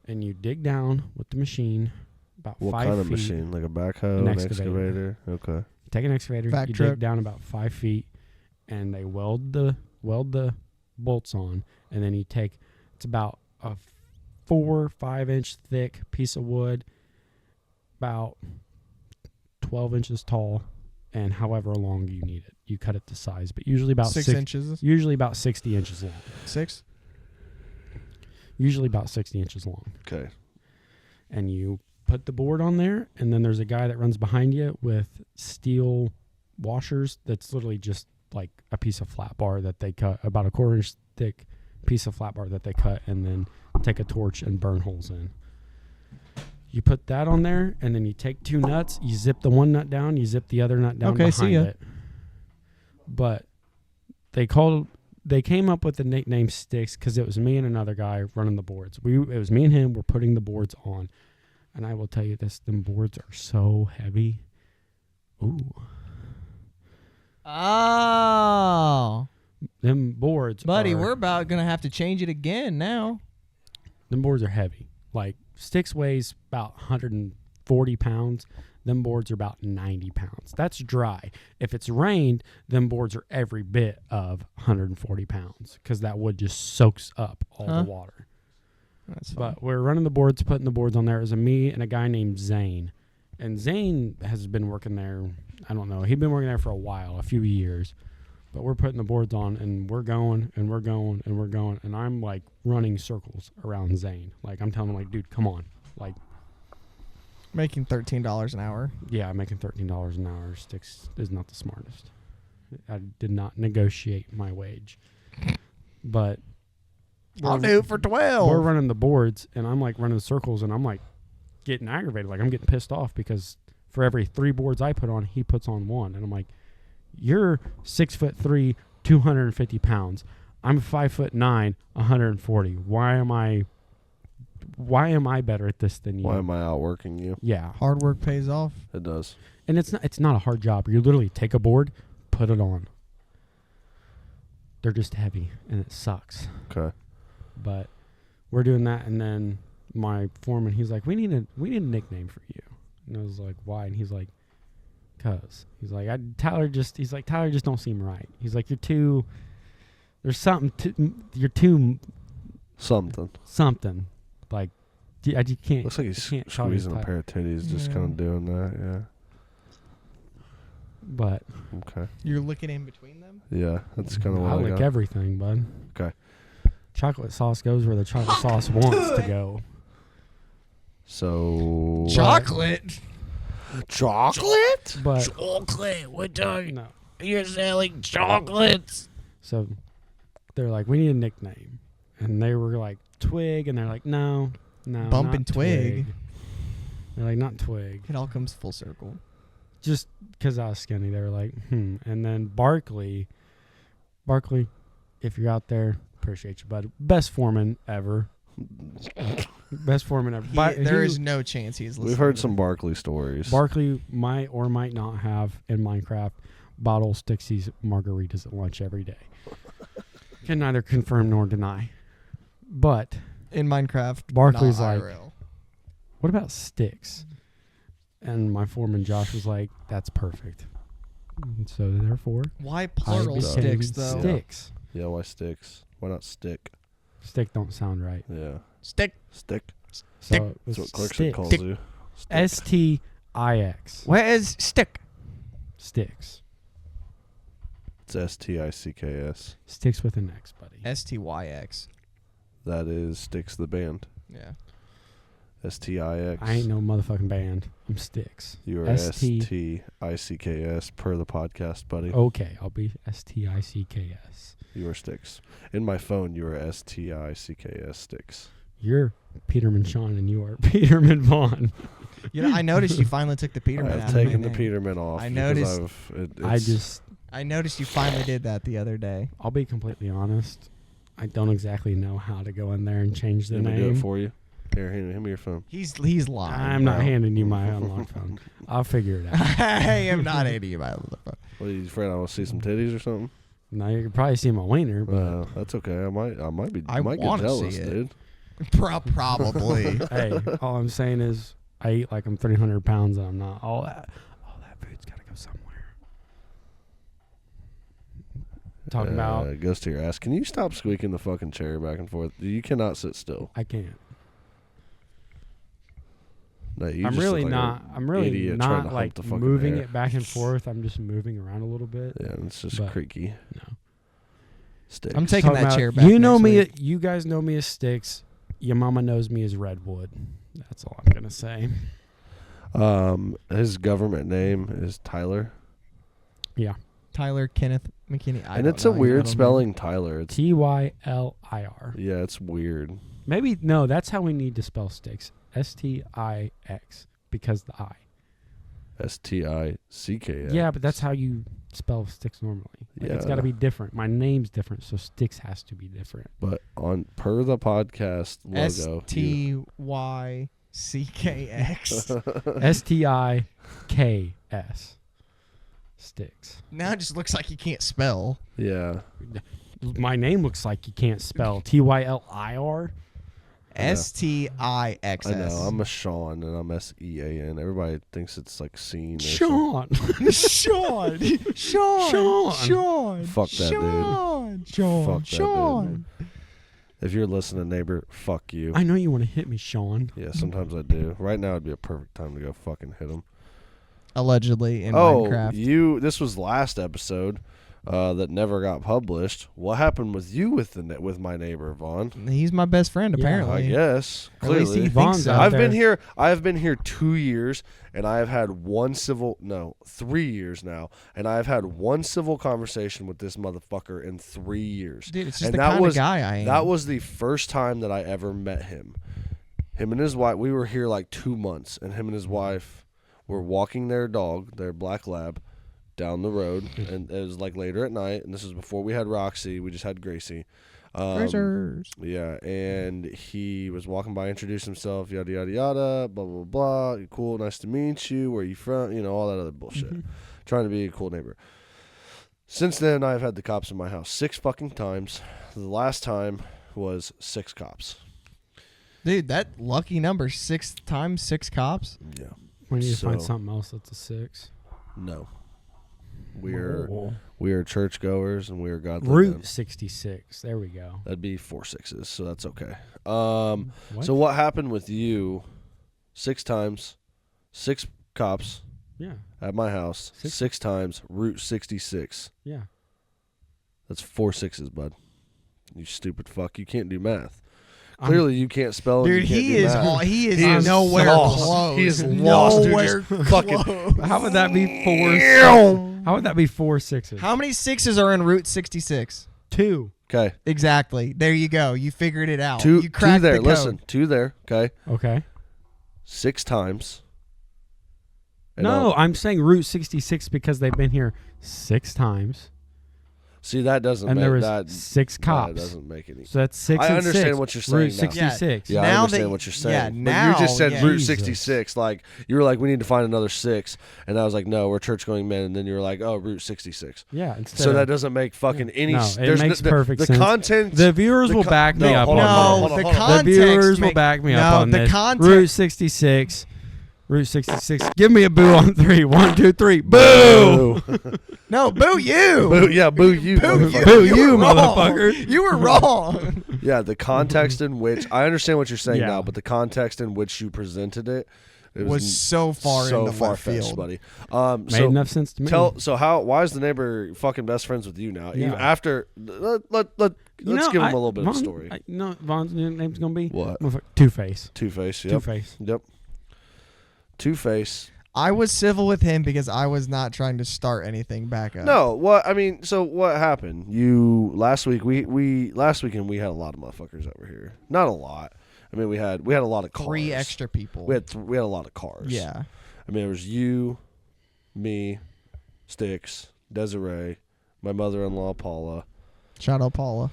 And you dig down with the machine about 5 feet. What kind of machine? Like a backhoe, an excavator? Okay. Take an excavator, dig down about 5 feet, and they weld the bolts on. And then you take, it's about a 4 or 5 inch thick piece of wood, about 12 inches tall, and however long you need it. You cut it to size, but usually about 6 inches. Usually about 60 inches long. 6? Usually about 60 inches long. Okay. And you put the board on there, and then there's a guy that runs behind you with steel washers that's literally just like a piece of flat bar that they cut, about a 1/4 inch thick piece of flat bar that they cut, and then take a torch and burn holes in. You put that on there, and then you take 2 nuts, you zip the one nut down, you zip the other nut down behind it. But they came up with the nickname Sticks because it was me and another guy running the boards. It was me and him, we're putting the boards on. And I will tell you this, them boards are so heavy. Ooh. Oh. Them boards Buddy, we're about going to have to change it again now. Them boards are heavy. Like, Sticks weighs about 140 pounds. Them boards are about 90 pounds. That's dry. If it's rained, them boards are every bit of 140 pounds because that wood just soaks up all the water. That's fine. But we're running the boards, putting the boards on there. It was me and a guy named Zane. And Zane has been working there, I don't know. He'd been working there for a while, a few years. But we're putting the boards on, and we're going, and we're going, and we're going. And I'm, like, running circles around Zane. Like, I'm telling him, like, dude, come on. Like, making $13 an hour. Yeah, I'm making $13 an hour. Sticks is not the smartest. I did not negotiate my wage. But I'll do it for 12. We're running the boards, and I'm, like, running circles, and I'm, like, getting aggravated. Like, I'm getting pissed off because for every 3 boards I put on, he puts on 1. And I'm like, you're 6'3", 250 pounds. I'm 5'9", 140. Why am I better at this than you? Why am I outworking you? Yeah. Hard work pays off. It does. And it's not a hard job. You literally take a board, put it on. They're just heavy, and it sucks. Okay. But we're doing that, and then my foreman, he's like, we need a nickname for you. And I was like, why? And he's like, cause. He's like, Tyler just don't seem right. He's like, you're too something, like I just can't. Looks like he's can't tell you squeezing a type. pair of titties, just kind of doing that. But Yeah. Okay. You're looking in between them? Yeah, that's kind of I what I like got. everything, bud. Okay. Chocolate sauce goes where the chocolate sauce wants to go. So. Chocolate? Chocolate? But Chocolate. We're talking. no. You're selling chocolates. So they're like, we need a nickname, and they were like Twig, and they're like, no, Bump not and Twig. They're like, not Twig. It all comes full circle. Just because I was skinny, they were like, And then Barkley, if you're out there, appreciate you, bud. Best foreman ever. Best foreman ever. There is no chance he's listening. We've heard to some this. Barkley stories. Barkley might or might not have in Minecraft bottle Stixies margaritas at lunch every day. Can neither confirm nor deny. But In Minecraft, Barkley's not like, IRL. what about Sticks? And my foreman Josh was like, that's perfect. And so therefore, Why I plural became sticks, though? Sticks. Yeah, why sticks? Why not stick? Stick don't sound right. Yeah. Stick. Stick. So it That's was what Clarkson Stick. calls Stick. you. Stix. Where is stick? Sticks. It's STICKS. Sticks with an X, buddy. STYX. That is Sticks the band. Yeah. STIX. I ain't no motherfucking band. I'm Sticks. You are ST. STICKS per the podcast, buddy. Okay, I'll be STICKS. You are Sticks. In my phone, you are STICKS Sticks. You're Peterman Sean and you are Peterman Vaughn. You know, I noticed you finally took the Peterman out I've of my taken the name. Peterman off. I because noticed- I noticed you finally did that the other day. I'll be completely honest. I don't exactly know how to go in there and change the Let me do name. it for you. Here, hand me your phone. He's lying. I'm not No. handing you my unlocked phone. I'll figure it out. I am not handing you my other phone. What are you afraid I want to see some titties or something? Now you can probably see my wiener, but That's okay. I might I get wanna jealous, see it. dude. Probably. hey, all I'm saying is I eat like I'm 300 pounds and I'm not. All that food's got to go somewhere. Talking about, It goes to your ass. Can you stop squeaking the fucking chair back and forth? You cannot sit still. I can't. No, you I'm just really look like not. an I'm really idiot trying to not hump like the fucking moving air. it back and forth. I'm just moving around a little bit. Yeah, it's just But- creaky. No. Sticks. I'm taking Talking that about- chair back. You know next me. week. You guys know me as Sticks. Your mama knows me as Redwood. That's all I'm gonna say. His government name is Tyler, Yeah. Tyler Kenneth McKinney. and it's a weird spelling. Tyler. It's TYLIR. yeah, it's weird. Maybe no. That's how we need to spell Sticks. STIX because the I. STICKS. Yeah, but that's how you spell Sticks normally. Like, it's got Yeah. to be different. My name's different, so Sticks has to be different. But on per the podcast logo, STYCKX. STIKS. Sticks. Now it just looks like you can't spell. yeah. My name looks like you can't spell TYLIR. STIXS. I know. I'm a Sean and I'm SEAN. Everybody thinks it's like scene. Or Sean. Sean. Fuck that dude. Fuck that dude. If you're listening, neighbor, fuck you. I know you want to hit me, Sean. Yeah, sometimes I do. Right now would be a perfect time to go fucking hit him. Allegedly in Minecraft. This was last episode that never got published. What happened with you with my neighbor Vaughn? He's my best friend, Yeah, apparently. I guess Or at least he clearly. thinks Vaughn's so. out I've there. been here. I've been here 2 years, and I have had 3 years now, and I've had one civil conversation with this motherfucker in 3 years. Dude, it's just And the that kind was- of guy I am. That was the first time that I ever met him. Him and his wife. We were here like 2 months, and him and his wife were walking their dog, their black lab, down the road, and it was like later at night. And this was before we had Roxy. We just had Gracie. Racers. Yeah, and he was walking by, introduced himself, yada yada yada, blah blah blah. Cool, nice to meet you. Where are you from? You know, all that other bullshit. Trying to be a cool neighbor. Since then, I've had the cops in my house 6 fucking times. The last time was 6 cops. Dude, that lucky number, 6 times 6 cops. Yeah. We need to find So- something else that's a 6. No. We are churchgoers and we are godly men. Route 66. There we go. That'd be 4 6s, so that's okay. What? So what happened with you? 6 times, 6 cops Yeah. at my house, 6 times, Route 66. Yeah. That's 4 6s, bud. You stupid fuck. You can't do math. Clearly, you can't spell. Dude, and you can't he do is math. he is He is nowhere lost. close. He is lost, dude. Nowhere Just fucking- close. How would that be 4? How would that be 4 6s? How many 6s are in Route 66? 2. Okay. Exactly. There you go. You figured it out. 2 you cracked there. the code. Listen, 2 there. Okay. Okay. 6 times. And No, I'm saying Route 66 because they've been here 6 times. see, that doesn't And make there was that 6 cops. That doesn't make any. So that's 6 I and understand 6. what you're saying Route now. 66. Yeah, I Now understand that- what you're saying. yeah, But now, you just said yeah. Route Jesus. 66. Like you were like, we need to find another 6, and I was like, no, we're church going men. And then you were like, oh, Route 66. Yeah. Instead So of, that doesn't make fucking any. No, s- it there's makes the, perfect the sense. content. the viewers will back me up hold on on, this. hold on, the hold on. The context. viewers will make- back me no, up on the this. context. Route 66. Route 66. Give me a boo on 3. 1, 2, 3. Boo! No, boo you. Boo, yeah, boo you. Boo motherfucker. Boo you, you, were wrong. motherfucker. You were wrong. Yeah, the context in which I understand what you're saying Yeah. now, but the context in which you presented it, was so far so into far left fetched, field. buddy. Made So enough sense to me. why is the neighbor fucking best friends with you now? Yeah. Even after let's give him a little bit of a story. Vaughn's name's going to be? What? Two-Face. Two-Face. Yep. Two-Face. Yep. Two-Face. I was civil with him because I was not trying to start anything back up. No, what I mean, so what happened? Last weekend we had a lot of motherfuckers over here. Not a lot. I mean, we had a lot of cars. 3 extra people. We had a lot of cars. Yeah. I mean, it was you, me, Sticks, Desiree, my mother-in-law Paula, Shout out Paula.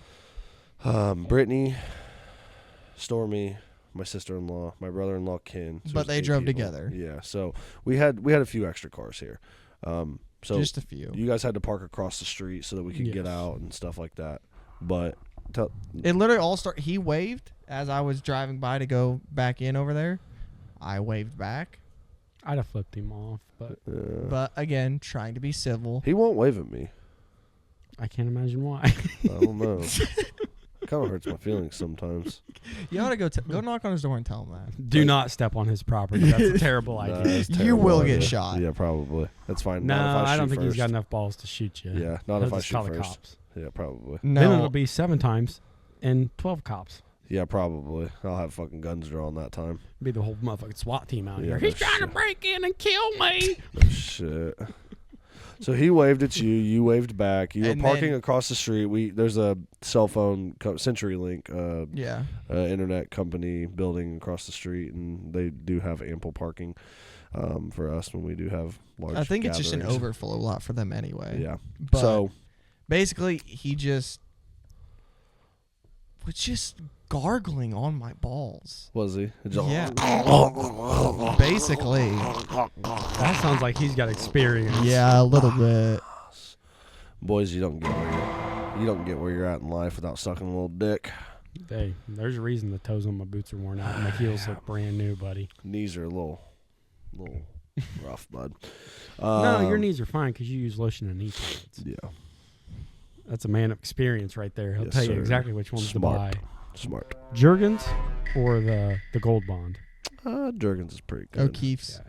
Brittany, Stormy, my sister-in-law, my brother-in-law Ken. So But it was they 8 drove people. together. Yeah, so we had a few extra cars here. So Just a few. you guys had to park across the street so that we could get Yes. out and stuff like that. But It literally all started. He waved as I was driving by to go back in over there. I waved back. I'd have flipped him off, but But again, trying to be civil. he won't wave at me. I can't imagine why. I don't know. Kind of hurts my feelings sometimes. You ought to go knock on his door and tell him that. Do not step on his property. That's a terrible Nah, idea. that's You terrible will idea. get shot. Yeah, probably. That's fine. No, Not if I don't shoot think he's first. got enough balls to shoot you. Yeah, not He'll if I just shoot call the first. cops. Yeah, probably. Then it'll be 7 times and 12 cops. Yeah, probably. I'll have fucking guns drawn that time. Be the whole motherfucking SWAT team out Yeah, here. no He's trying to shit. break in and kill me. Oh, shit. So he waved at you. You waved back. You were And parking then- across the street. There's a cell phone CenturyLink Yeah. internet company building across the street, and they do have ample parking for us when we do have large. I think it's just an gatherings. overflow lot for them anyway. Yeah. But So basically, he just was just gargling on my balls. was he? Just- Yeah. Basically. That sounds like he's got experience. Yeah, a little bit. Boys, you don't get where you're at in life without sucking a little dick. Hey, there's a reason the toes on my boots are worn out and my heels look brand new, buddy. Knees are a little rough, bud. No, your knees are fine because you use lotion and knee pads. Yeah, That's a man of experience right there. He'll Yes, tell you sir. exactly which ones Smart. to buy. smart. Jergens or the Gold Bond? Jergens is pretty good. O'Keefe's. Yeah.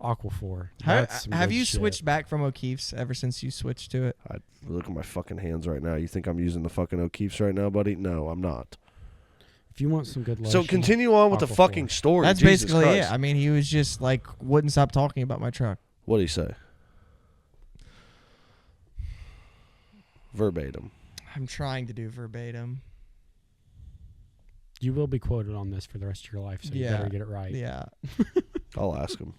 Aquaphor. That's some Have good you shit. switched back from O'Keefe's ever since you switched to it? I look at my fucking hands right now. You think I'm using the fucking O'Keefe's right now, buddy? No, I'm not. If you want some good lotion. So continue on with the Aquaphor. fucking story. That's Jesus basically Christ. it. I mean, he was just like wouldn't stop talking about my truck. What'd he say? Verbatim. I'm trying to do verbatim. You will be quoted on this for the rest of your life, so you Yeah. better get it right. Yeah. I'll ask him.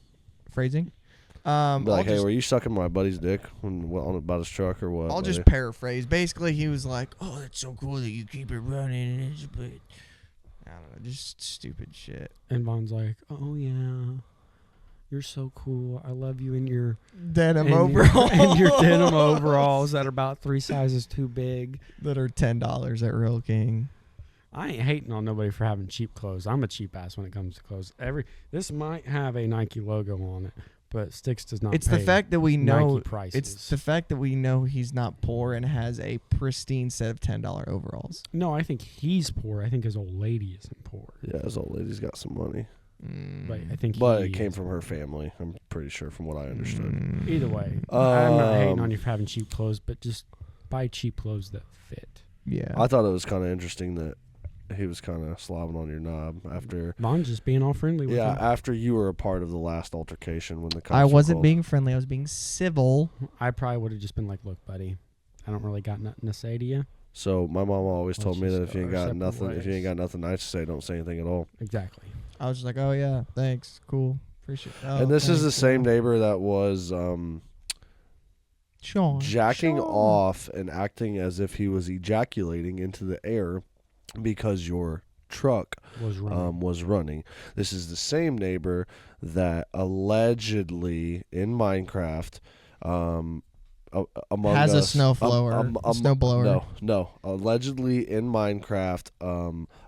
Phrasing. Be like, I'll hey, just, were you sucking my buddy's dick on about his truck or what? I'll just buddy? paraphrase. Basically, he was like, "Oh, that's so cool that you keep it running." And it's, but I don't know, just stupid shit. And Vaughn's like, "Oh yeah, you're so cool. I love you in your Denim and overalls and your denim overalls that are about 3 sizes too big." that are $10 at Real King. I ain't hating on nobody for having cheap clothes. I'm a cheap ass when it comes to clothes. This might have a Nike logo on it, but Styx does not. It's pay the fact that we know. Nike prices. It's the fact that we know he's not poor and has a pristine set of $10 overalls. No, I think he's poor. I think his old lady isn't poor. Yeah, his old lady's got some money. But I think But he it came is. from her family, I'm pretty sure, from what I understood. Either way, I'm not hating on Um, you for having cheap clothes, but just buy cheap clothes that fit. Yeah. I thought it was kind of interesting that he was kind of slobbing on your knob after. Vaughn's just being all friendly with Yeah, him. after you were a part of the last altercation when the cops I were wasn't called. being friendly. I was being civil. I probably would have just been like, "Look, buddy, I don't really got nothing to say to you." So my mom always told me Let's that just if you ain't go our got separate nothing, if you ways. ain't got nothing nice to say, don't say anything at all. Exactly. I was just like, oh yeah, thanks, cool, appreciate. Oh, And this is the thanks, same yeah. neighbor that was Sean. jacking Sean. off and acting as if he was ejaculating into the air because your truck Was wrong. was running. This is the same neighbor that allegedly in Minecraft among Has a us, snow blower. Snow blower. No. Allegedly in Minecraft,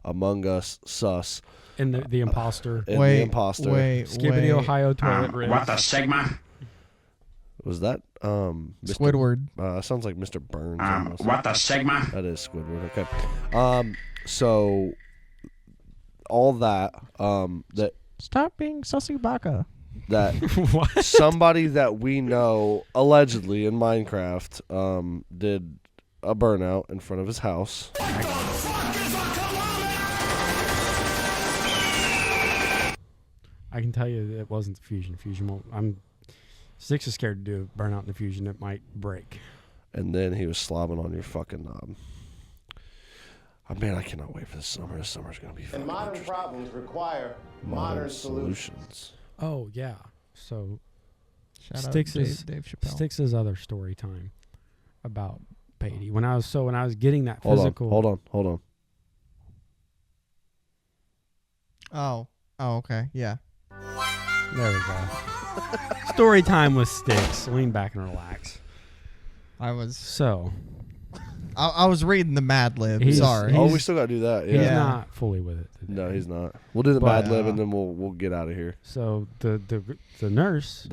Among Us sus and the imposter. and the imposter. Skibbity Ohio toilet rig. What the Sigma? Was that Mr. Squidward. Sounds like Mr. Burns. Almost. What the Sigma? That is Squidward. Okay. So all that that Stop being sussy baka. that What? somebody that we know allegedly in Minecraft did a burnout in front of his house. I can tell you it wasn't the fusion. Fusion won't. Styx is scared to do a burnout in the fusion. It might break. And then he was slobbing on your fucking knob. Oh, man, I cannot wait for this summer. This summer's going to be fun. And modern problems require modern solutions. Oh yeah. So Shout out Styx's Dave Chappelle. Styx's other story time about Beatty. When I was getting that Hold physical. on. Oh, okay, yeah. There we go. Story time with Styx. Lean back and relax. I was So reading the MadLibs. He's- Sorry. Oh, he's- we still got to do that. he's Yeah. not fully with it today. No, he's not. We'll do the But, Mad Lib and then we'll get out of here. So the nurse.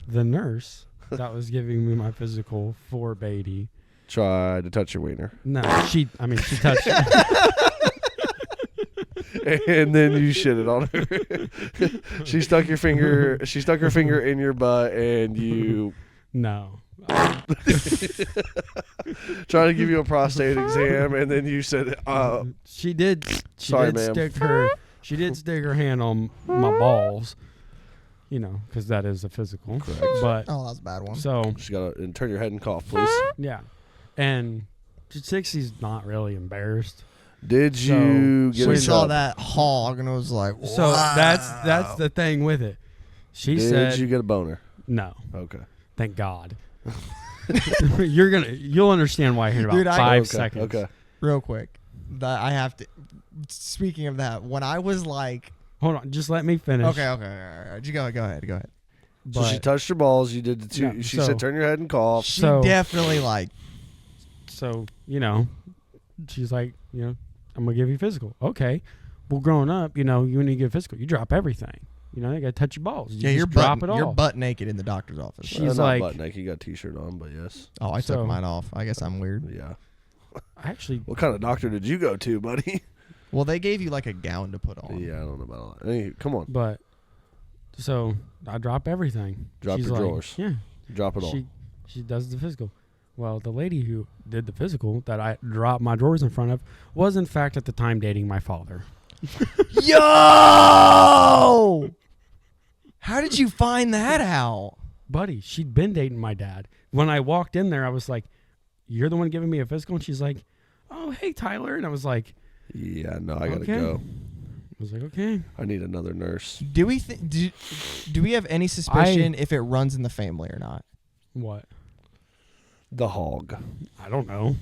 The nurse that was giving me my physical for Beatty. Tried to touch your wiener. No, she touched it. And then you shitted on her. She stuck her finger in your butt and you No. tried to give you a prostate exam and then you said She did Sorry, ma'am. She did stick her hand on my balls. You know, because that is a physical. Correct. But Oh, that was a bad one. so just gotta turn your head and cough, please. yeah. And 60's not really embarrassed. Did you get we a saw sub? that hog and it was like, So that's the thing with it. She Did said you get a boner? no. Okay. Thank God. You'll understand why here in about Dude, 5 Okay, seconds. Okay. real quick. That I have to. Speaking of that, when I was like, Hold on, just let me finish. okay, all right, you go ahead. So she But- touched your balls. You did the two. No, she so- said, "Turn your head and cough." She So- definitely like. So, she's like, I'm going to give you physical. Okay. Well, growing up, you when you get physical, you drop everything. You got to touch your balls. You Yeah, just you're drop it all. You're butt naked in the doctor's office. She's Not like- butt naked. You got a t-shirt on, but yes. Oh, I So- took mine off. I guess I'm weird. Yeah. Actually, What kind of doctor did you go to, buddy? Well, they gave you like a gown to put on. Yeah, I don't know about all that. Hey, come on, but, so I drop everything. Drop She's your like, drawers. Yeah. drop it all. She does the physical. Well, the lady who did the physical that I dropped my drawers in front of was, in fact, at the time dating my father. Yo! How did you find that out? Buddy, she'd been dating my dad. When I walked in there, I was like, "You're the one giving me a physical?" And she's like, "Oh, hey, Tyler." And I was like, Yeah, no, I gotta Okay. go. I was like, "Okay." I need another nurse. Do we do we have any suspicion if it runs in the family or not? What? The hog. I don't know.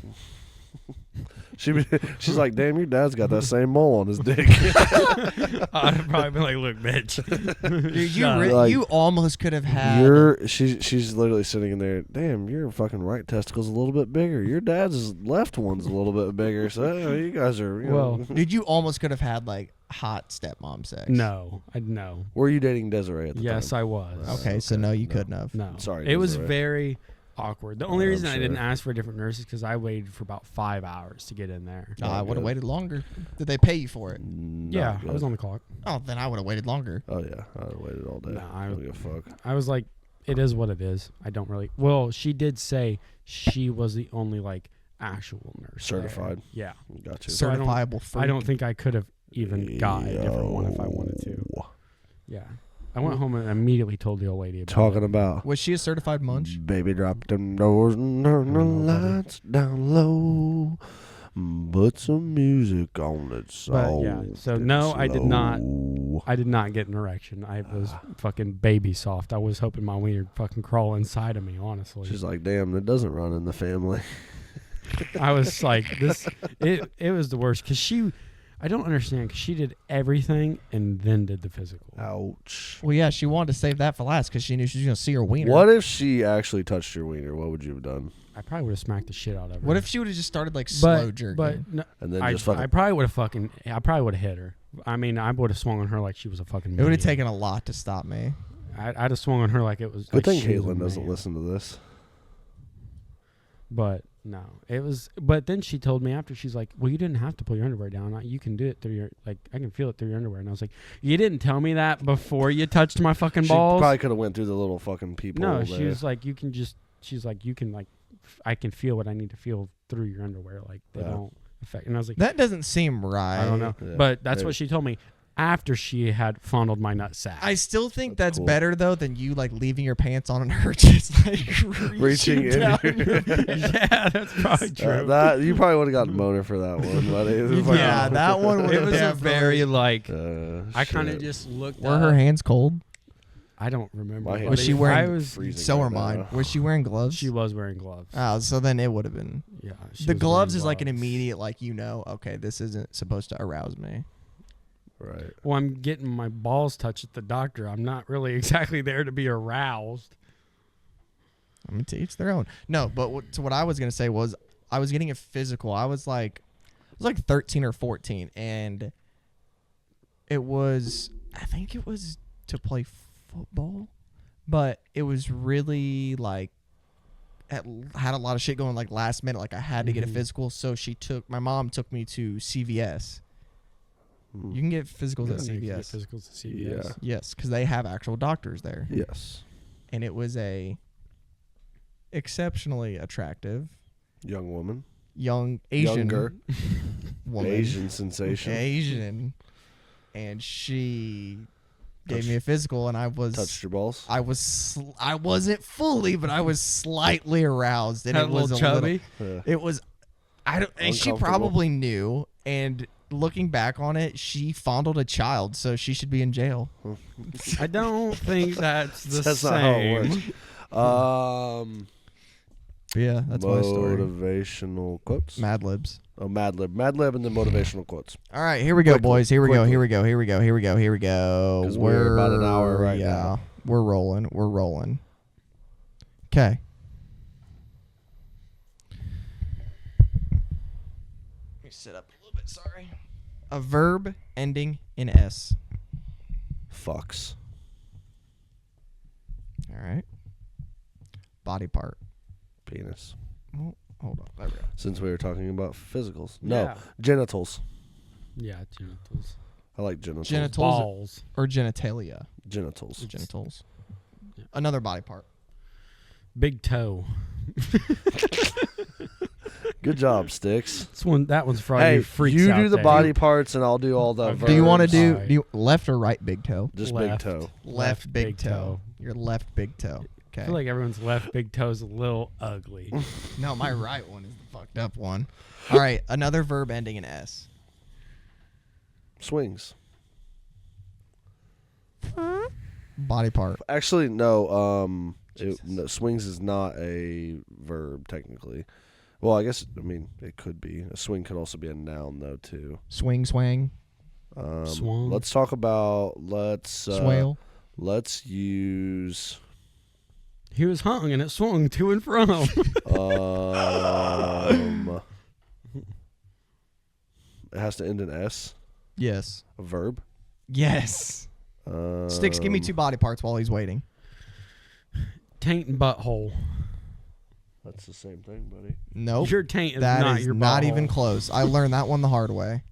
She's like, damn, your dad's got that same mole on his dick. I'd have probably been like, look, bitch. Dude, Like, you almost could have had. She's literally sitting in there. Damn, your fucking right testicle's a little bit bigger. Your dad's left one's a little bit bigger. So you guys are. Well, Dude, you almost could have had like hot stepmom sex. no, no. Were you dating Desiree at the time? Yes, I was. Okay, so no, you couldn't have. No. Sorry, It was Desiree. very awkward. The only I'm reason I didn't sure. ask for a different nurse is because I waited for about 5 hours to get in there. No, I would have good. waited longer. Did they pay you for it? Not Yeah, good. I was on the clock. Oh, then I would have waited longer. Oh yeah, I waited all day. No, I don't give a fuck. I was like, it is what it is. I don't really. Well, she did say she was the only like actual nurse. Certified. There. Yeah. Got you. So I don't- Certifiable freak. I don't think I could have even got a different one if I wanted to. Yeah. I went home and immediately told the old lady about Talking it. about. Was she a certified munch? Baby, drop them doors and turn the lights down low. Put some music on it. But yeah, so no, I did not. I did not get an erection. I was fucking baby soft. I was hoping my wiener would fucking crawl inside of me, honestly. She's like, damn, that doesn't run in the family. I was like, this. It was the worst because I don't understand because she did everything and then did the physical. Ouch. Well, yeah, she wanted to save that for last because she knew she was going to see her wiener. What if she actually touched your wiener? What would you have done? I probably would have smacked the shit out of her. What if she would have just started like slow jerking? But no, And then I just fucking. probably would have I probably would have hit her. I mean, I would have swung on her like she was a fucking. It would have maniac. taken a lot to stop me. I'd have swung on her like it was. Good like thing she was a Caitlin doesn't man. listen to this. But no, it was. But then she told me after, she's like, "Well, you didn't have to pull your underwear down. You can do it through your I can feel it through your underwear." And I was like, "You didn't tell me that before you touched my fucking She balls." probably could have went through the little fucking peephole. No, there. she was like, "You can just." She's like, "You can I can feel what I need to feel through your underwear. Like they Yeah. don't affect." And I was like, That doesn't seem right. "I don't know," Yeah, but that's maybe. what she told me after she had fondled my nut sack. I still think that's cool. better though than you like leaving your pants on and her just like Reaching in down your- your pants. Yeah, that's probably true. that you probably would have gotten a boner for that one, buddy. It was Yeah, that one would It have was a definitely. very like. I kind shit. of just looked. Were her hands cold? I don't remember. My but hands Was are she wearing? I was. freezing So right are mine. now. Was she wearing gloves? She was wearing gloves. Oh, so then it would have been. Yeah. she The was gloves wearing is like an gloves. immediate, like okay, this isn't supposed to arouse me. Right. Well, I'm getting my balls touched at the doctor. I'm not really exactly there to be aroused. I mean, to each their own. No, but what I was gonna say was I was getting a physical. I was like 13 or 14, and I think it was to play football, but it was really like had a lot of shit going like last minute. Like I had to get a physical, so my mom took me to CVS. You can get physicals at You can get CVS. physicals at CVS. Yeah. Yes, because they have actual doctors there, Yes. and it was a exceptionally attractive Young woman. young Asian Younger. woman. Asian sensation. Asian, and she gave me a physical, and I was Touched your balls. I wasn't fully, but I was slightly aroused, and Had it a was little a chubby. Yeah. it was I don't, and she Uncomfortable. probably knew. And looking back on it, she fondled a child, so she should be in jail. I don't think that's the That's same. not how it works. Yeah, that's my story. Motivational quotes. MadLibs. Oh, MadLib and the motivational quotes. All right, here we go, Quickly, boys. Here we go. quickly. Here we go. Here we go. Here we go. Here we go. 'Cause we're about an hour right now. We're rolling. We're rolling. Okay. Let me sit up a little bit. Sorry. A verb ending in S. Fucks. All right. Body part. Penis. Oh, hold on. There we go. Since we were talking about physicals. No. Yeah. Genitals. Yeah, genitals. I like genitals. Genitals Balls. or genitalia. Genitals. Or genitals. Yeah. Another body part. Big toe. Good job, Sticks. That one's for all Hey, you freaks you out do the there. body parts and I'll do all the Okay. verbs. Do you want to do Alright. left or right big toe? Just Left. big toe. Left big toe. Your left big toe. I Okay. feel like everyone's left big toe's a little ugly. No, my right one is the fucked up one. All right, another verb ending in S. Swings. Body part. Actually, no. No, swings is not a verb technically. Well, I guess it could be a swing. Could also be a noun though too. Swing, swang, Swung. Let's talk about swale. Let's use. He was hung and it swung to and from. It has to end in S. Yes. A verb. Yes. Sticks, give me 2 body parts while he's waiting. Taint and butthole. That's the same thing, buddy. Nope. Your taint is That not is your not butthole. even close. I learned that one the hard way.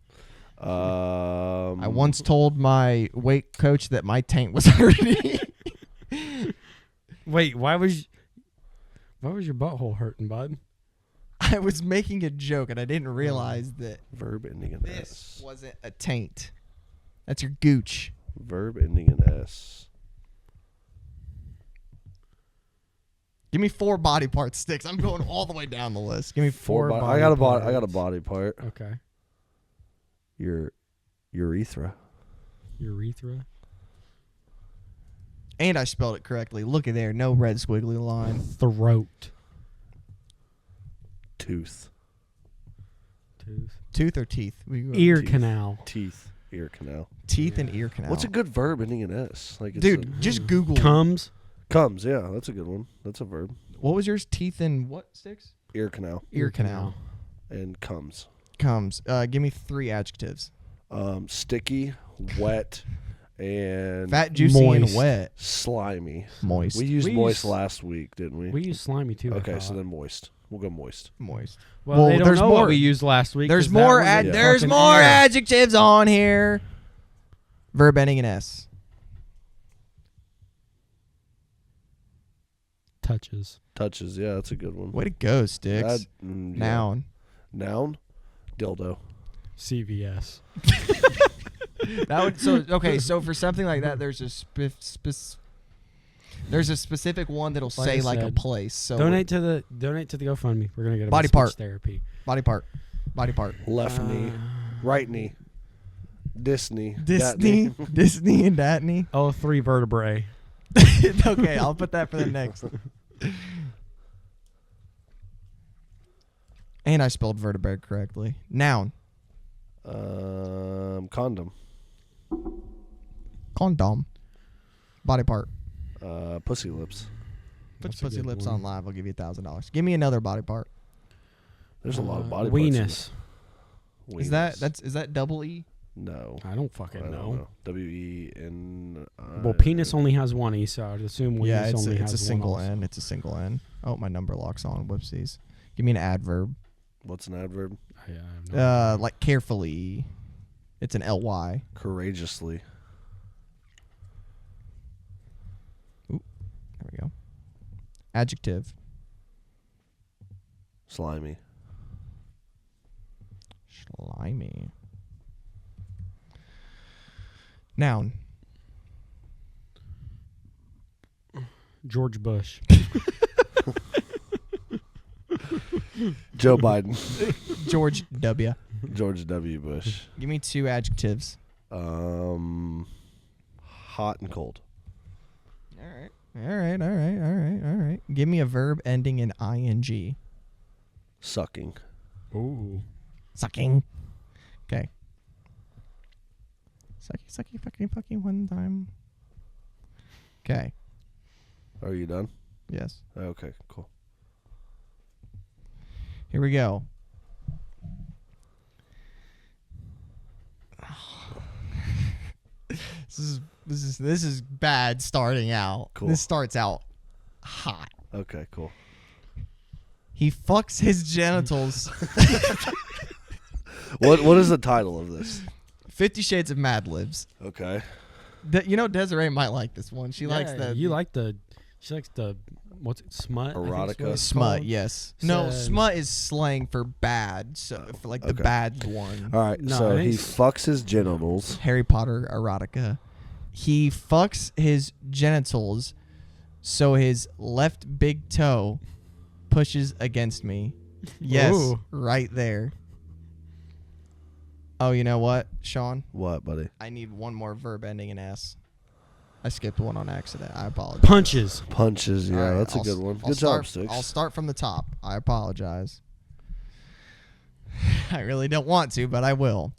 I once told my weight coach that my taint was hurting. Wait, why was your butthole hurting, bud? I was making a joke and I didn't realize that verb ending in this S. wasn't a taint. That's your gooch. Verb ending in S. Give me 4 body parts, Sticks. I'm going all the way down the list. Give me 4 I body got a parts. body. I got a body part. Okay. Your urethra. Urethra. And I spelled it correctly. Look at there. No red squiggly line. Throat. Tooth. Tooth or teeth? Ear Teeth. canal. Teeth. Ear canal. Teeth and ear canal. What's a good verb ending in S? Like it's Dude, just Google. Comes. comes. Yeah, that's a good one. That's a verb. What was yours? Teeth and what, Sticks? Ear canal Ear canal. and comes. Comes. Give me 3 adjectives. Sticky, wet, and Fat, juicy, Moist. and wet. slimy. Moist. We used We moist used- last week, didn't we? We use slimy too. I Okay, thought. so then moist. We'll go moist. Moist. Well, they don't there's know more. what we used last week. There's 'cause that more. was in the There's fucking more air. adjectives on here. Verb ending in S. Touches. Touches. Yeah, that's a good one. Way to go, Sticks. Yeah. Noun. Noun. Dildo. CVS. That would So for something like that, there's a specific one that'll Like say I like a said, place. So donate to the GoFundMe. We're gonna get a Body speech part. therapy. body part. Body part. Left knee. Right knee. Disney. Disney, Disney, and Datney. Oh, 3 vertebrae. Okay, I'll put that for the next. And I spelled vertebrae correctly. Noun. Condom. Condom. Body part. Pussy lips. Put That's a pussy good lips one. on live. I'll give you $1,000. Give me another body part. There's a lot of body Weenus. parts. Is that double E? No. I don't fucking I don't know. know. W-E-N. Well, penis only has one E, so I'd assume weenus Yeah, only has it's a single one also. N. It's a single N. Oh, my number locks on. Whoopsies. Give me an adverb. What's an adverb? Yeah, I have no idea. Like carefully. It's an LY. Courageously. There we go. Adjective. Slimy. Slimy. Noun. George Bush. Joe Biden. George W. George W. Bush. Give me 2 adjectives. Hot and cold. All right. Give me a verb ending in ing. Sucking. Ooh. Sucking. Okay. Sucky, fucking one time. Okay. Are you done? Yes. Okay, cool. Here we go. This is bad starting out. Cool. This starts out hot. Okay, cool. He fucks his genitals. What is the title of this? 50 Shades of MadLibs. Okay. Desiree might like this one. She likes the She likes the what's it? Smut. I think is what Erotica? it's smut. called. Yes. No, Said- smut is slang for bad. So for like the Okay. bad one. All right. No, so it he ain't- fucks his genitals. Harry Potter erotica. He fucks his genitals so his left big toe pushes against me. Yes, Ooh. right there. Oh, you know what, Sean? What, buddy? I need one more verb ending in S. I skipped one on accident. I apologize. Punches. Punches. Yeah, All right, that's I'll a good s- one. I'll Good start, job, Sticks. I'll start from the top. I apologize. I really don't want to, but I will.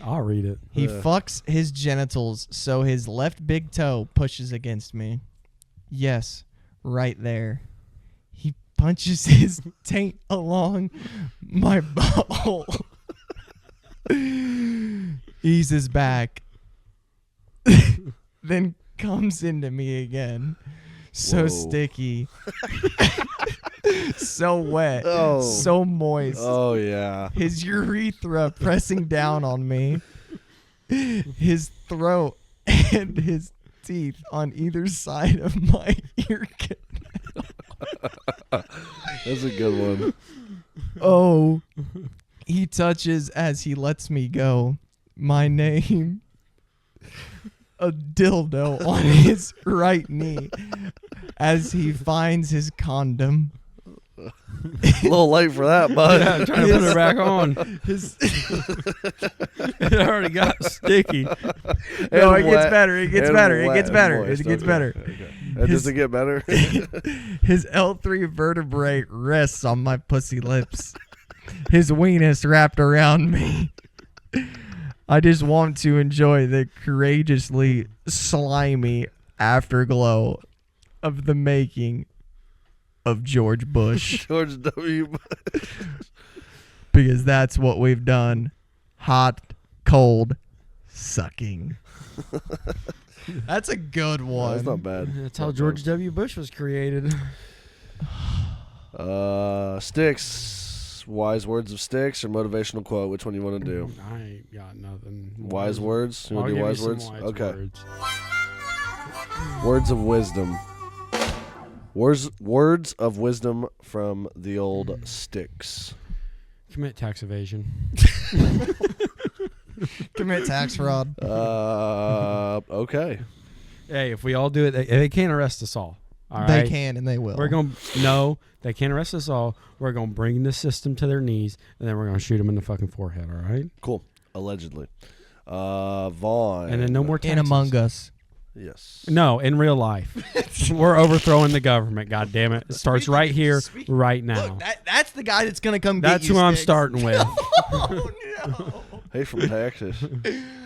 I'll read it. He fucks his genitals so his left big toe pushes against me. Yes, right there. He punches his taint along my butthole. Eases back. Then comes into me again. So Whoa. sticky. So wet. Oh. So moist. Oh yeah. His urethra pressing down on me. His throat and his teeth on either side of my ear canal. That's a good one. Oh. He touches as he lets me go. My name. A dildo on his right knee as he finds his condom. A little late for that, bud. Yeah, I'm trying to put it back on. His It already got sticky. no, And it gets wet. better. It gets And better. It wet gets and better. moist. It gets Okay, better. okay. And does it get better? His L3 vertebrae rests on my pussy lips. His weenus wrapped around me. I just want to enjoy the courageously slimy afterglow of the making of George Bush. George W. Because that's what we've done. Hot, cold, sucking. That's a good one. That's not bad. That's how Not George W. Bush was created. Sticks. Wise words of Sticks or motivational quote? Which one you want to do? I ain't got nothing. Wise words? You I'll want to do give wise you some words? wise Okay. words. Words of wisdom. Words of wisdom from the old Sticks. Commit tax evasion. Commit tax fraud. Okay. Hey, if we all do it, they can't arrest us all. All They right? can and they will. We're going to, no, they can't arrest us all. We're going to bring the system to their knees, and then we're going to shoot them in the fucking forehead, all right? Cool. Allegedly. Vaughn. And then no more taxes. In Among Us. Yes. No, in real life. We're overthrowing the government, God damn it. It starts right here, right now. Look, that's the guy that's going to come get That's you, who I'm Sticks. starting with. Oh, no. Hey, from Texas.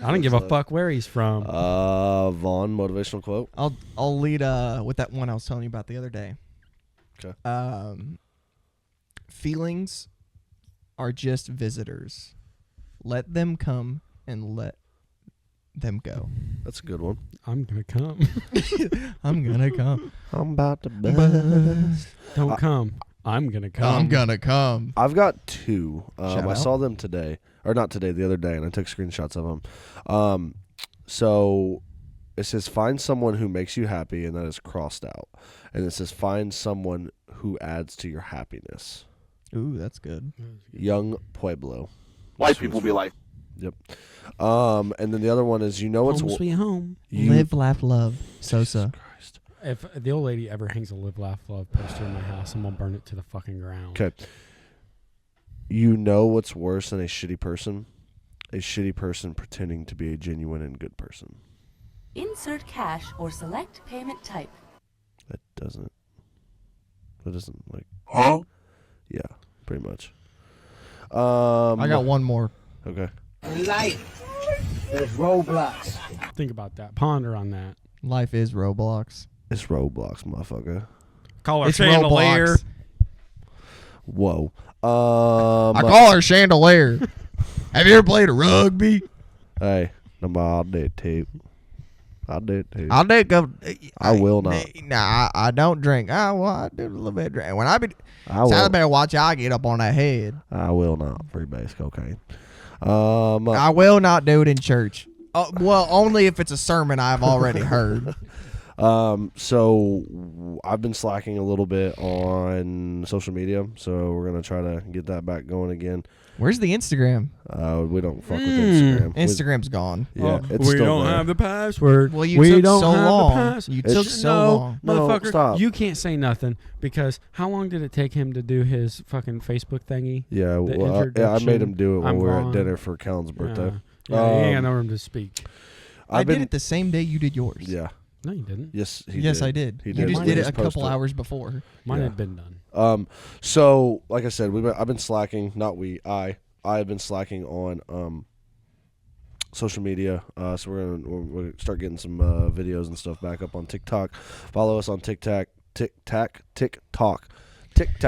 I don't give a fuck where he's from. Vaughn, motivational quote. I'll lead with that one I was telling you about the other day. Okay. Feelings are just visitors. Let them come and let them go. That's a good one. I'm going to come. I'm gonna come. I'm about to bust. Don't come. I'm going to come. I'm gonna come. I've got two. Shout I out. saw them today. Or not today, the other day, and I took screenshots of them. So it says, find someone who makes you happy, and that is crossed out. And it says, find someone who adds to your happiness. Ooh, that's good. Young Pueblo. White people be like, Yep. And then the other one is, Home sweet home. Live, laugh, love. Sosa. Christ. If the old lady ever hangs a live, laugh, love poster in my house, I'm going to burn it to the fucking ground. Okay. You know what's worse than a shitty person? A shitty person pretending to be a genuine and good person. Insert cash or select payment type. That doesn't like. huh? Yeah, pretty much. I I got one more. Okay. Life is roadblocks. Think about that. Ponder on that. Life is Roblox. It's Roblox, motherfucker. Call her It's chandelier. Roblox. Whoa. I call her Chandelier. Have you ever played a rugby? Hey, no, I'll do it too. I'll do it too. I'll do go. I will not. Nah, I don't drink. Well, I do a little bit of drink. When I be, I will. I better watch. I get up on that head. I will not. Free base cocaine. I will not do it in church. Well, only if it's a sermon I've already heard. So I've been slacking a little bit on social media, so we're gonna try to get that back going again. Where's the Instagram? We don't fuck with Instagram. Instagram's gone. Yeah, it's we still don't there. have the password. Well, you we took don't so have long. the pass. You It's- took so no, long. No, motherfucker. stop. You can't say nothing because how long did it take him to do his fucking Facebook thingy? Yeah, The well, I made introduction. him do it when I'm we were at gone. dinner for Callan's birthday. Yeah, he ain't got no room to speak. I I've did been, it the same day you did yours. Yeah. No, you didn't. Yes, he yes, did. I did. He You did. just Mine did it just a couple posted. hours before. Mine Yeah. had been done. So like I said, I've been slacking. Not we, I. I've been slacking on social media, so we're gonna start getting some videos and stuff back up on TikTok. Follow us on TikTok.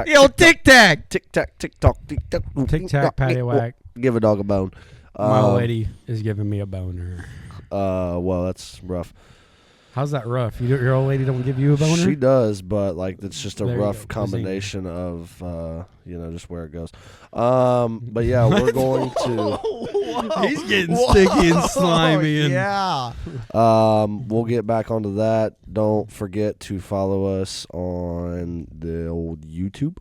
Yo, Tic Tac. TikTok. Tic Tac, patty whack. Give a dog a bone. My lady is giving me a boner. Well, that's rough. How's that rough? Your old lady don't give you a boner? She does, but like it's just a There you rough go. combination of just where it goes. But yeah, we're going to He's getting sticky and slimy. And Yeah. we'll get back onto that. Don't forget to follow us on the old YouTube.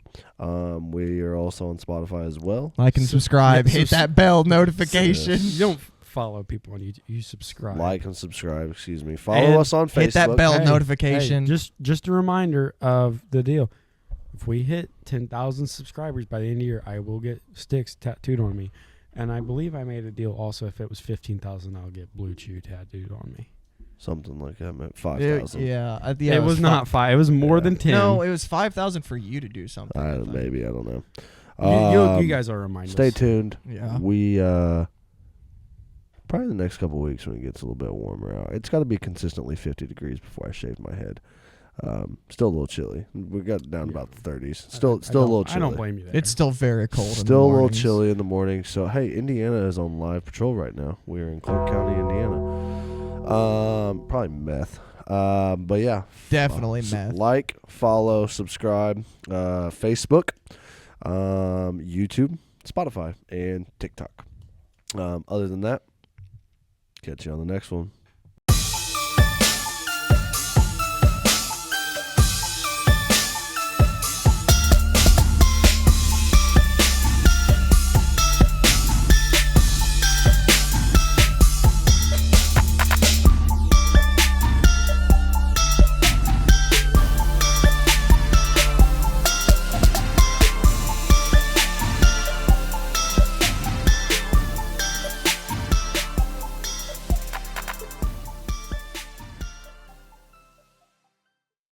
We are also on Spotify as well. Like and subscribe. Hit that bell notification. You don't follow people on YouTube. You subscribe. Like and subscribe. Excuse me. Follow And us on Facebook. Hit that bell Hey, notification. hey, just a reminder of the deal. If we hit 10,000 subscribers by the end of the year, I will get sticks tattooed on me. And I believe I made a deal also if it was 15,000, I'll get Blue Chew tattooed on me. Something like that. 5,000. Yeah. It was not 5. It was more than 10. No, it was 5,000 for you to do something. I think. maybe. I don't know. You guys are reminders. Stay tuned. Yeah. We probably the next couple of weeks when it gets a little bit warmer out. It's got to be consistently 50 degrees before I shave my head. Still a little chilly. We got down to about the 30s. Still a little chilly. I don't blame you there. It's still very cold. Still in the a little mornings. chilly in the morning. So hey, Indiana is on live patrol right now. We are in Clark County, Indiana. Probably meth. But yeah, Definitely meth. Like, follow, subscribe. Facebook, YouTube, Spotify, and TikTok. Other than that, catch you on the next one.